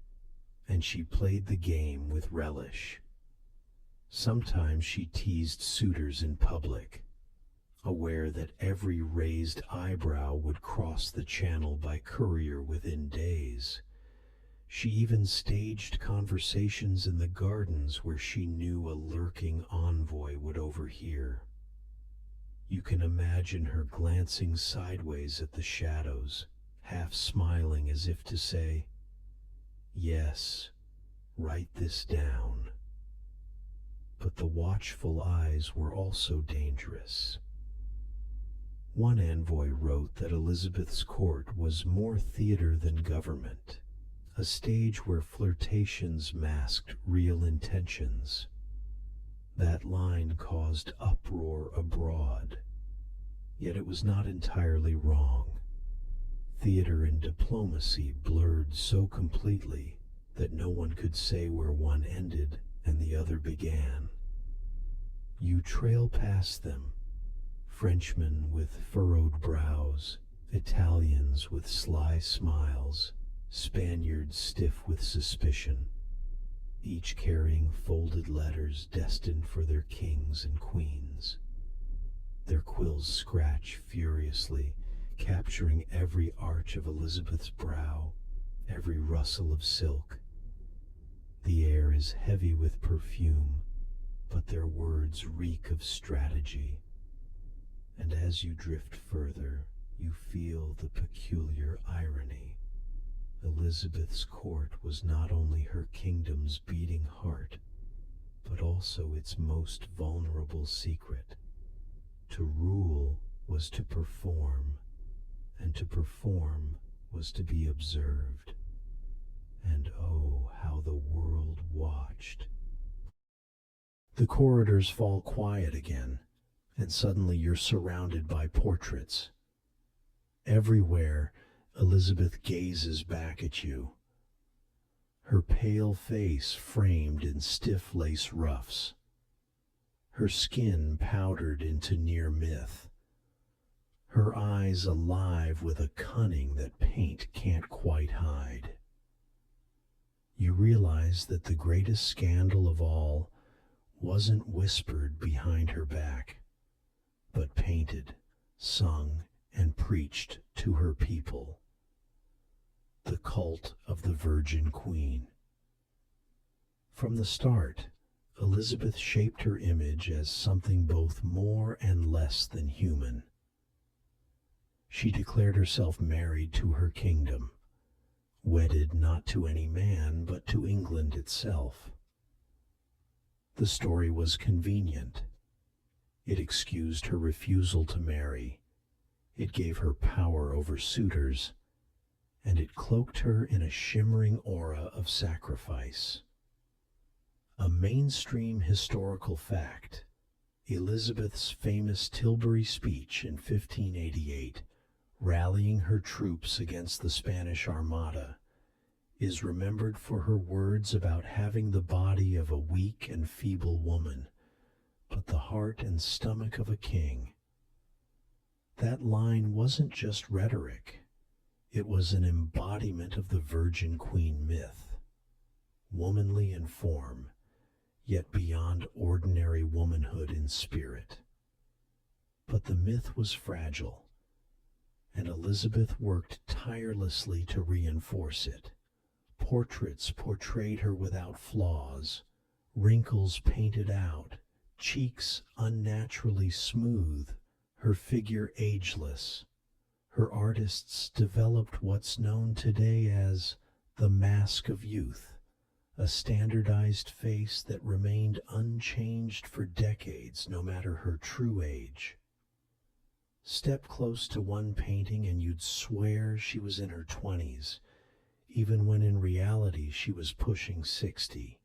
S1: and she played the game with relish. Sometimes she teased suitors in public, aware that every raised eyebrow would cross the channel by courier within days. She even staged conversations in the gardens where she knew a lurking envoy would overhear. You can imagine her glancing sideways at the shadows, half smiling as if to say, "Yes, write this down." But the watchful eyes were also dangerous. One envoy wrote that Elizabeth's court was more theater than government, a stage where flirtations masked real intentions. That line caused uproar abroad, yet it was not entirely wrong. Theater and diplomacy blurred so completely that no one could say where one ended and the other began. You trail past them, Frenchmen with furrowed brows, Italians with sly smiles, Spaniards stiff with suspicion, each carrying folded letters destined for their kings and queens. Their quills scratch furiously, capturing every arch of Elizabeth's brow, every rustle of silk. The air is heavy with perfume, but their words reek of strategy. And as you drift further, you feel the peculiar irony. Elizabeth's court was not only her kingdom's beating heart, but also its most vulnerable secret. To rule was to perform, and to perform was to be observed. And oh, how the world watched. The corridors fall quiet again, and suddenly you're surrounded by portraits. Everywhere, Elizabeth gazes back at you, her pale face framed in stiff lace ruffs, her skin powdered into near myth, her eyes alive with a cunning that paint can't quite hide. you realize that the greatest scandal of all wasn't whispered behind her back, but painted, sung, and preached to her people. The cult of the Virgin Queen. From the start, Elizabeth shaped her image as something both more and less than human. She declared herself married to her kingdom, wedded not to any man but to England itself. The story was convenient. It excused her refusal to marry, it gave her power over suitors, and it cloaked her in a shimmering aura of sacrifice. A mainstream historical fact, Elizabeth's famous Tilbury speech in 1588, rallying her troops against the Spanish Armada, is remembered for her words about having the body of a weak and feeble woman, but the heart and stomach of a king. That line wasn't just rhetoric, it was an embodiment of the Virgin Queen myth, womanly in form, yet beyond ordinary womanhood in spirit. But the myth was fragile, and Elizabeth worked tirelessly to reinforce it. Portraits portrayed her without flaws, wrinkles painted out, cheeks unnaturally smooth, her figure ageless. Her artists developed what's known today as the mask of youth, a standardized face that remained unchanged for decades no matter her true age. Step close to one painting and you'd swear she was in her 20s, even when in reality she was pushing 60.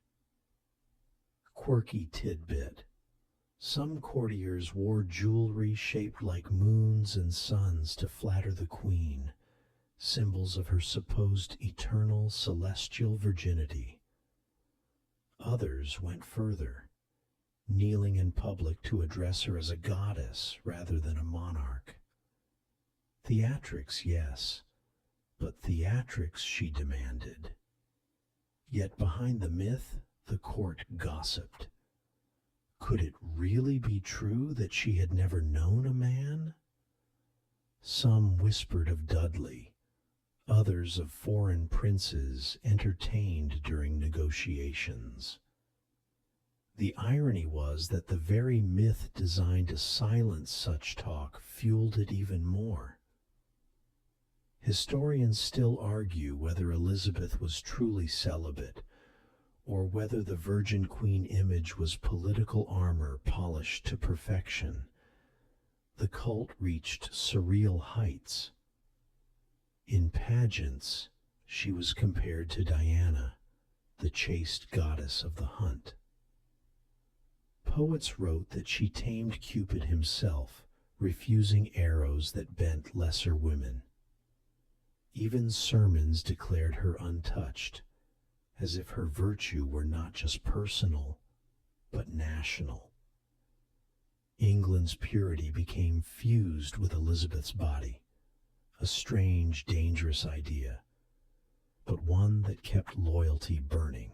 S1: Quirky tidbit. Some courtiers wore jewelry shaped like moons and suns to flatter the queen, symbols of her supposed eternal celestial virginity. Others went further, kneeling in public to address her as a goddess rather than a monarch. Theatrics, yes, but theatrics she demanded. Yet behind the myth, the court gossiped. Could it really be true that she had never known a man? Some whispered of Dudley, others of foreign princes entertained during negotiations. The irony was that the very myth designed to silence such talk fueled it even more. Historians still argue whether Elizabeth was truly celibate, or whether the Virgin Queen image was political armor polished to perfection. The cult reached surreal heights. In pageants, she was compared to Diana, the chaste goddess of the hunt. Poets wrote that she tamed Cupid himself, refusing arrows that bent lesser women. Even sermons declared her untouched, as if her virtue were not just personal, but national. England's purity became fused with Elizabeth's body, a strange, dangerous idea, but one that kept loyalty burning,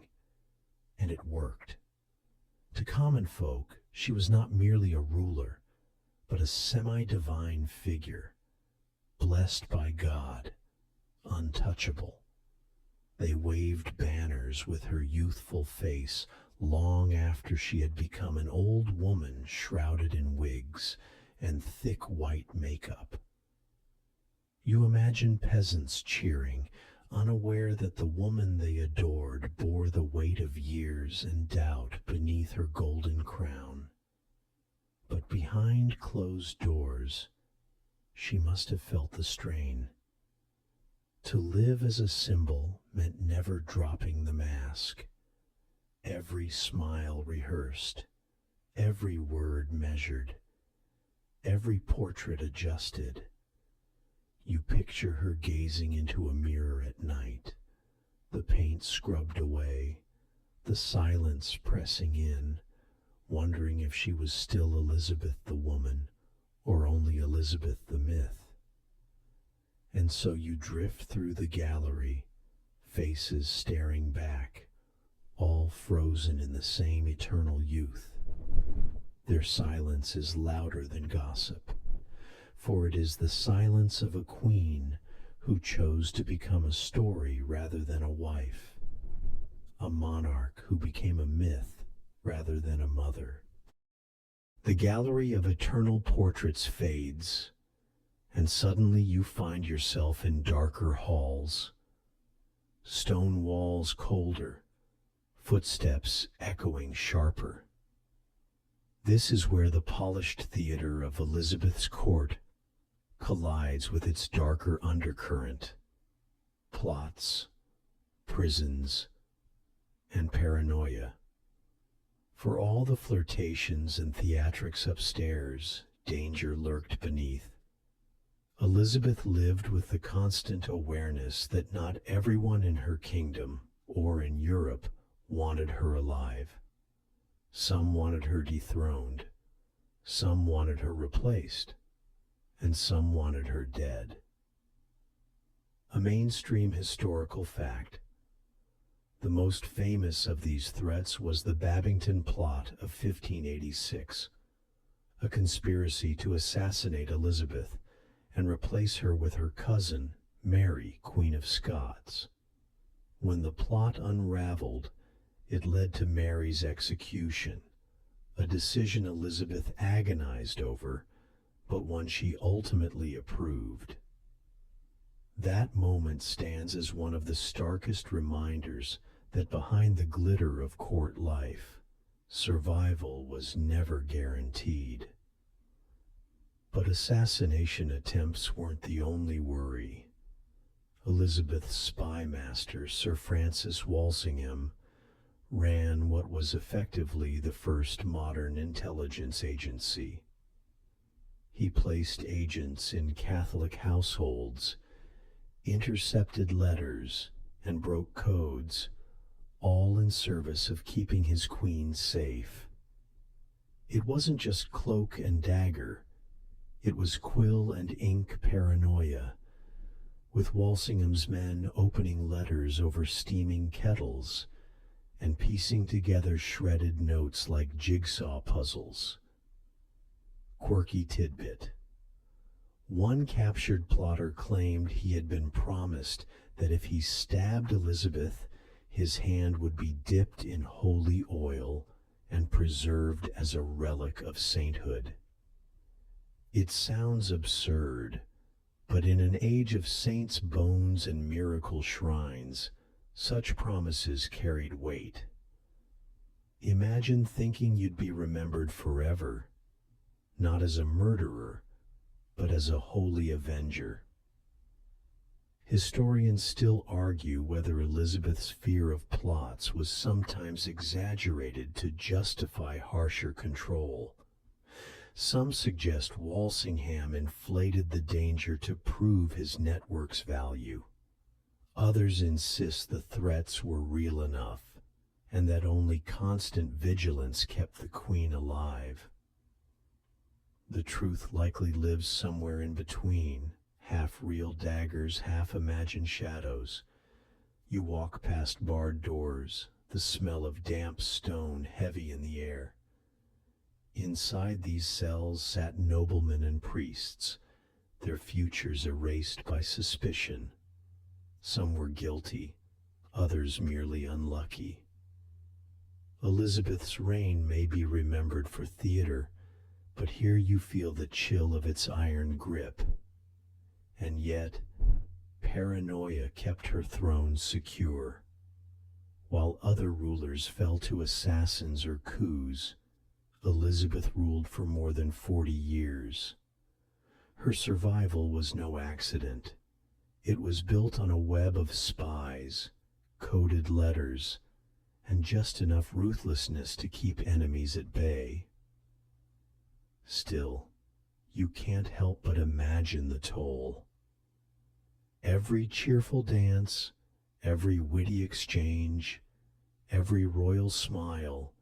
S1: and it worked. To common folk, she was not merely a ruler, but a semi-divine figure, blessed by God, untouchable. They waved banners with her youthful face long after she had become an old woman shrouded in wigs and thick white makeup. You imagine peasants cheering, unaware that the woman they adored bore the weight of years and doubt beneath her golden crown. But behind closed doors, she must have felt the strain. To live as a symbol meant never dropping the mask. Every smile rehearsed, every word measured, every portrait adjusted. You picture her gazing into a mirror at night, the paint scrubbed away, the silence pressing in, wondering if she was still Elizabeth the woman or only Elizabeth the myth. And so you drift through the gallery, faces staring back, all frozen in the same eternal youth. Their silence is louder than gossip, for it is the silence of a queen who chose to become a story rather than a wife, a monarch who became a myth rather than a mother. The gallery of eternal portraits fades, and suddenly you find yourself in darker halls, stone walls colder, footsteps echoing sharper. This is where the polished theater of Elizabeth's court collides with its darker undercurrent, plots, prisons, and paranoia. For all the flirtations and theatrics upstairs, danger lurked beneath. Elizabeth lived with the constant awareness that not everyone in her kingdom or in Europe wanted her alive. Some wanted her dethroned, some wanted her replaced, and some wanted her dead. A mainstream historical fact. The most famous of these threats was the Babington Plot of 1586, a conspiracy to assassinate Elizabeth and replace her with her cousin, Mary, Queen of Scots. When the plot unraveled, it led to Mary's execution, a decision Elizabeth agonized over, but one she ultimately approved. That moment stands as one of the starkest reminders that behind the glitter of court life, survival was never guaranteed. But assassination attempts weren't the only worry. Elizabeth's spy master, Sir Francis Walsingham, ran what was effectively the first modern intelligence agency. He placed agents in Catholic households, intercepted letters, and broke codes, all in service of keeping his queen safe. It wasn't just cloak and dagger, it was quill and ink paranoia, with Walsingham's men opening letters over steaming kettles and piecing together shredded notes like jigsaw puzzles. Quirky tidbit. One captured plotter claimed he had been promised that if he stabbed Elizabeth, his hand would be dipped in holy oil and preserved as a relic of sainthood. It sounds absurd, but in an age of saints' bones and miracle shrines, such promises carried weight. Imagine thinking you'd be remembered forever, not as a murderer, but as a holy avenger. Historians still argue whether Elizabeth's fear of plots was sometimes exaggerated to justify harsher control. Some suggest Walsingham inflated the danger to prove his network's value. Others insist the threats were real enough, and that only constant vigilance kept the queen alive. The truth likely lives somewhere in between, half real daggers, half imagined shadows. You walk past barred doors, the smell of damp stone heavy in the air. Inside these cells sat noblemen and priests, their futures erased by suspicion. Some were guilty, others merely unlucky. Elizabeth's reign may be remembered for theater, but here you feel the chill of its iron grip. And yet, paranoia kept her throne secure. While other rulers fell to assassins or coups, Elizabeth ruled for more than 40 years. Her survival was no accident. It was built on a web of spies, coded letters, and just enough ruthlessness to keep enemies at bay. Still, you can't help but imagine the toll. Every cheerful dance, every witty exchange, every royal smile,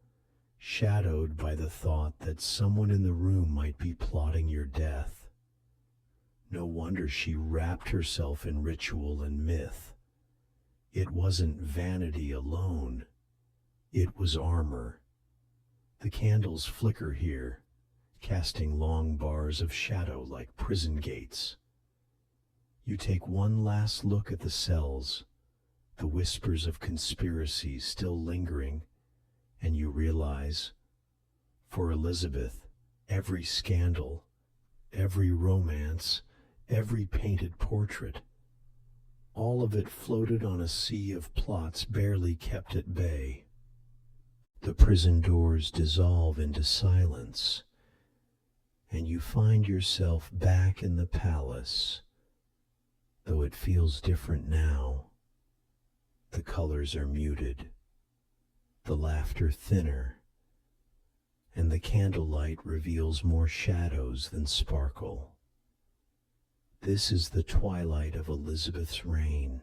S1: shadowed by the thought that someone in the room might be plotting your death. No wonder she wrapped herself in ritual and myth. It wasn't vanity alone, it was armor. The candles flicker here, casting long bars of shadow like prison gates. You take one last look at the cells, the whispers of conspiracy still lingering, and you realize, for Elisabeth, every scandal, every romance, every painted portrait, all of it floated on a sea of plots barely kept at bay. The prison doors dissolve into silence, and you find yourself back in the palace, though it feels different now. The colors are muted, the laughter thinner, and the candlelight reveals more shadows than sparkle. This is the twilight of Elisabeth's reign,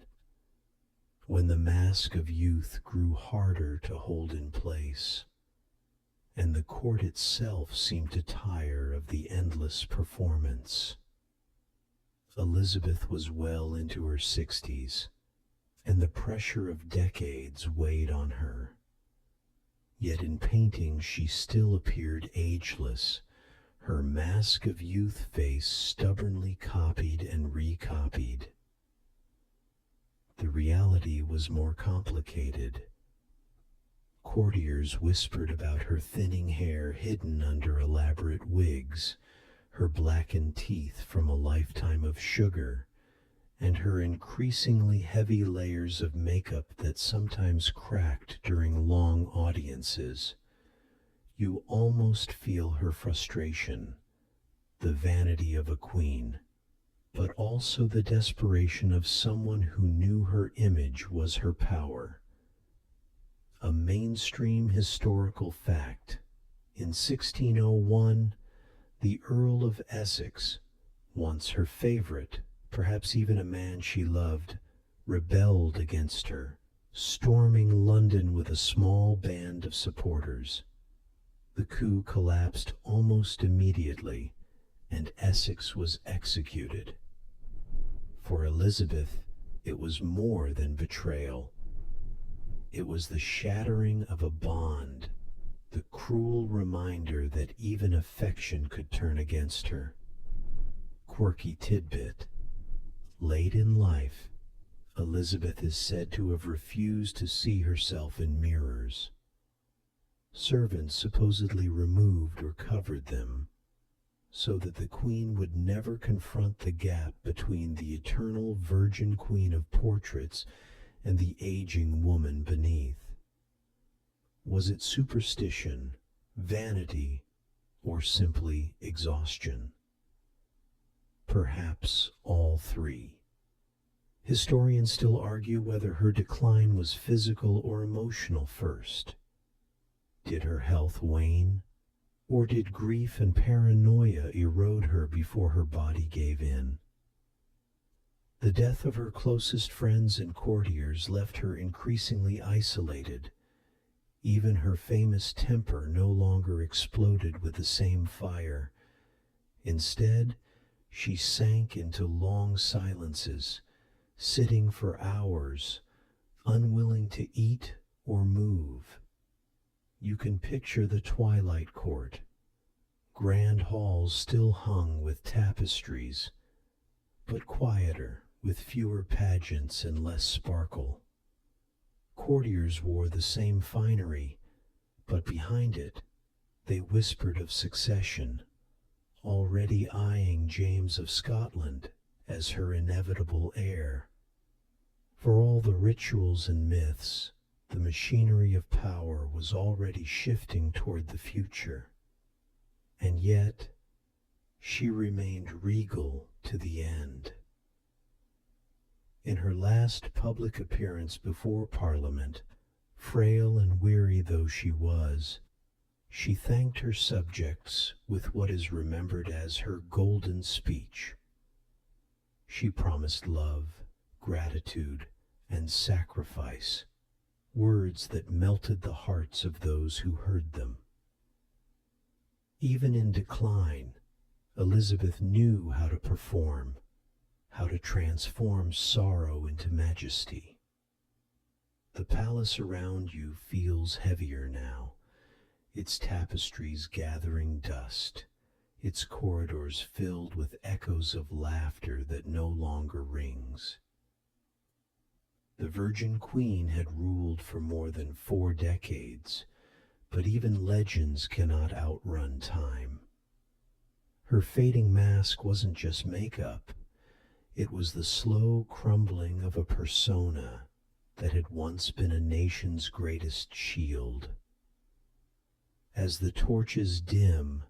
S1: when the mask of youth grew harder to hold in place, and the court itself seemed to tire of the endless performance. Elisabeth was well into her 60s, and the pressure of decades weighed on her. Yet in painting she still appeared ageless, her mask of youth face stubbornly copied and recopied. The reality was more complicated. Courtiers whispered about her thinning hair hidden under elaborate wigs, her blackened teeth from a lifetime of sugar, and her increasingly heavy layers of makeup that sometimes cracked during long audiences. You almost feel her frustration, the vanity of a queen, but also the desperation of someone who knew her image was her power. A mainstream historical fact. In 1601, the Earl of Essex, once her favorite, perhaps even a man she loved, rebelled against her, storming London with a small band of supporters. The coup collapsed almost immediately, and Essex was executed. For Elisabeth, it was more than betrayal. It was the shattering of a bond, the cruel reminder that even affection could turn against her. Quirky tidbit. Late in life, Elisabeth is said to have refused to see herself in mirrors. Servants supposedly removed or covered them, so that the queen would never confront the gap between the eternal virgin queen of portraits and the aging woman beneath. Was it superstition, vanity, or simply exhaustion? Perhaps all three. Historians still argue whether her decline was physical or emotional first. Did her health wane, or did grief and paranoia erode her before her body gave in? The death of her closest friends and courtiers left her increasingly isolated. Even her famous temper no longer exploded with the same fire. Instead, she sank into long silences, sitting for hours, unwilling to eat or move. You can picture the twilight court, grand halls still hung with tapestries, but quieter, with fewer pageants and less sparkle. Courtiers wore the same finery, but behind it, they whispered of succession, already eyeing James of Scotland as her inevitable heir. For all the rituals and myths, the machinery of power was already shifting toward the future. And yet, she remained regal to the end. In her last public appearance before Parliament, frail and weary though she was, she thanked her subjects with what is remembered as her golden speech. She promised love, gratitude, and sacrifice, words that melted the hearts of those who heard them. Even in decline, Elisabeth knew how to perform, how to transform sorrow into majesty. The palace around you feels heavier now, its tapestries gathering dust, its corridors filled with echoes of laughter that no longer rings. The Virgin Queen had ruled for more than 4 decades, but even legends cannot outrun time. Her fading mask wasn't just makeup, it was the slow crumbling of a persona that had once been a nation's greatest shield. As the torches dim,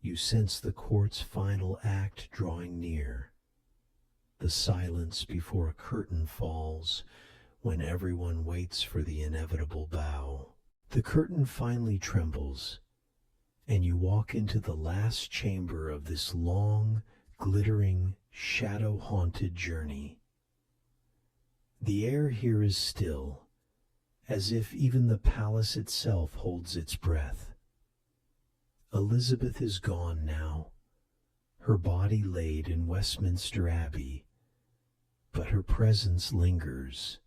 S1: you sense the court's final act drawing near. The silence before a curtain falls when everyone waits for the inevitable bow. The curtain finally trembles, and you walk into the last chamber of this long, glittering, shadow-haunted journey. The air here is still, as if even the palace itself holds its breath. Elisabeth is gone now, her body laid in Westminster Abbey, but her presence lingers,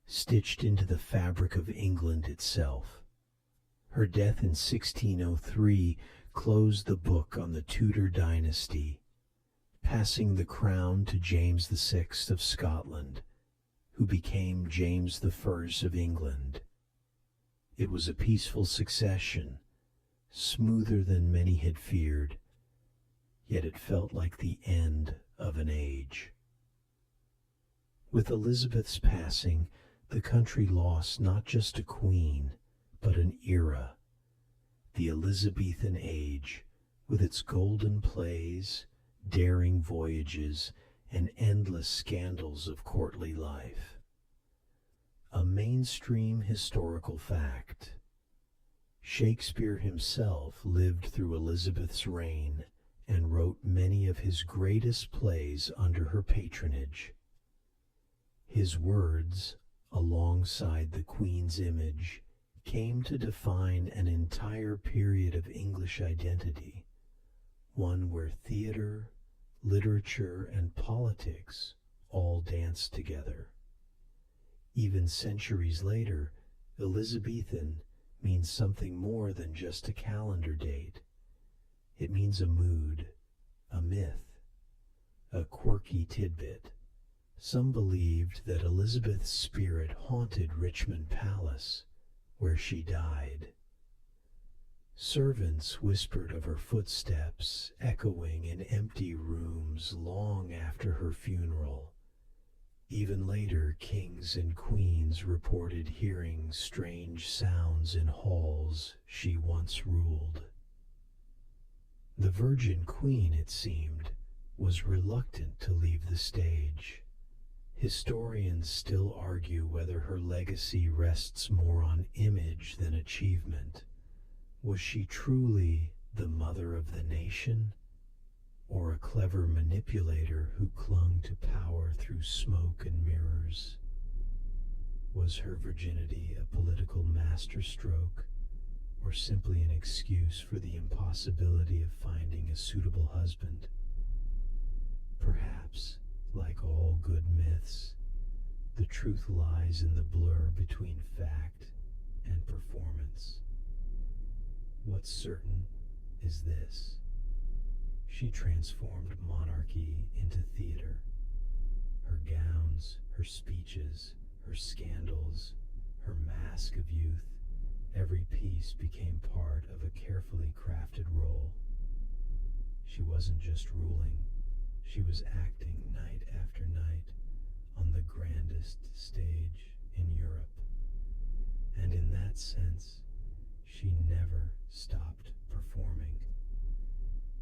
S1: stitched into the fabric of England itself. Her death in 1603 closed the book on the Tudor dynasty, passing the crown to James VI of Scotland, who became James I of England. It was a peaceful succession, smoother than many had feared, yet it felt like the end of an age. With Elizabeth's passing, the country lost not just a queen, but an era, the Elizabethan age, with its golden plays, daring voyages, and endless scandals of courtly life. A mainstream historical fact. Shakespeare himself lived through Elizabeth's reign and wrote many of his greatest plays under her patronage. His words, alongside the Queen's image, came to define an entire period of English identity, one where theater, literature, and politics all danced together. Even centuries later, Elizabethan means something more than just a calendar date. It means a mood, a myth, a quirky tidbit. Some believed that Elizabeth's spirit haunted Richmond Palace, where she died. Servants whispered of her footsteps echoing in empty rooms long after her funeral. Even later, kings and queens reported hearing strange sounds in halls she once ruled. The Virgin Queen, it seemed, was reluctant to leave the stage. Historians still argue whether her legacy rests more on image than achievement. Was she truly the mother of the nation, or a clever manipulator who clung to power through smoke and mirrors? Was her virginity a political masterstroke, or simply an excuse for the impossibility of finding a suitable husband? Perhaps, like all good myths, the truth lies in the blur between fact and performance. What's certain is this: she transformed monarchy into theater. Her gowns, her speeches, her scandals, her mask of youth, every piece became part of a carefully crafted role. She wasn't just ruling, she was acting night after night on the grandest stage in Europe. And in that sense, she never stopped performing.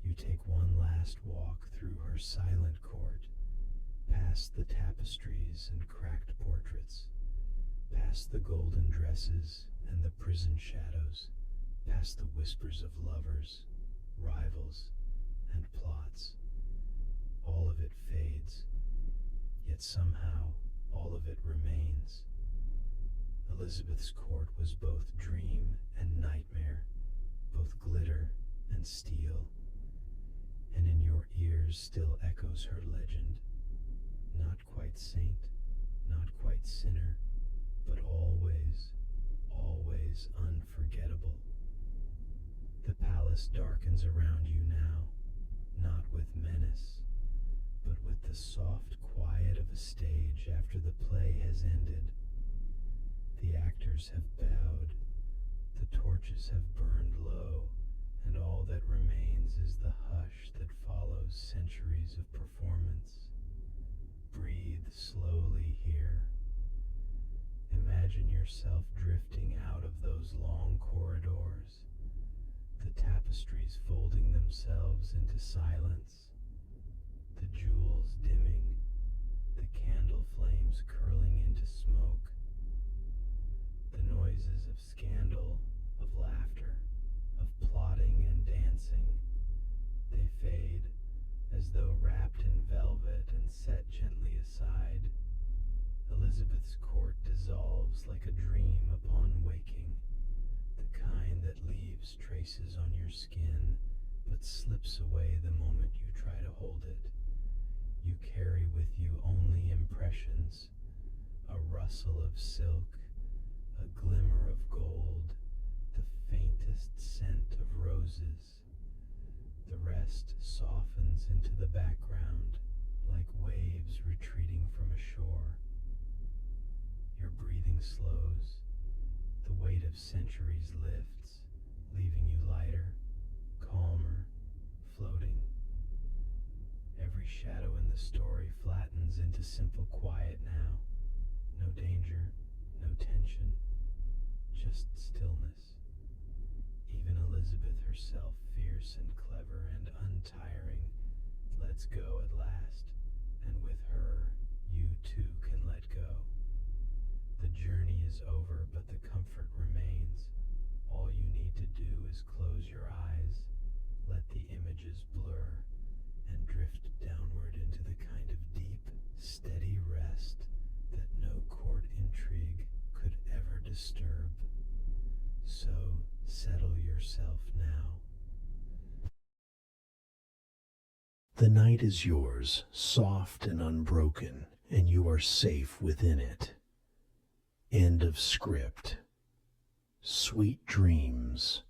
S1: You take one last walk through her silent court, past the tapestries and cracked portraits, past the golden dresses and the prison shadows, past the whispers of lovers, rivals, and plots. All of it fades, yet somehow all of it remains. Elizabeth's court was both dream and nightmare, both glitter and steel, and in your ears still echoes her legend. Not quite saint, not quite sinner, but all
S2: palace darkens around you now, not with menace, but with the soft quiet of a stage after the play has ended. The actors have bowed, the torches have burned low, and all that remains is the hush that follows centuries of performance. Breathe slowly here. Imagine yourself drifting out of those long corridors, the tapestries folding themselves into silence, the jewels dimming, the candle flames curling into smoke. The noises of scandal, of laughter, of plotting and dancing, they fade as though wrapped in velvet and set gently aside. Elizabeth's court dissolves like a dream upon waking, the kind that leaves traces on your skin but slips away the moment you try to hold it. You carry with you only impressions, a rustle of silk, a glimmer of gold, the faintest scent of roses. The rest softens into the background like waves retreating from a shore. Your breathing slows, the weight of centuries lifts, leaving you lighter, calmer, floating. Every shadow in the story flattens into simple quiet now. No danger, no tension, just stillness. Even Elizabeth herself, fierce and clever and untiring, lets go at last, and with her, you too can let go. The journey is over, but the comfort remains. All you need to do is close your eyes, let the images blur, and drift downward into the kind of deep, steady rest that no court intrigue could ever disturb. So settle yourself now.
S1: The night is yours, soft and unbroken, and you are safe within it. End of script. Sweet dreams.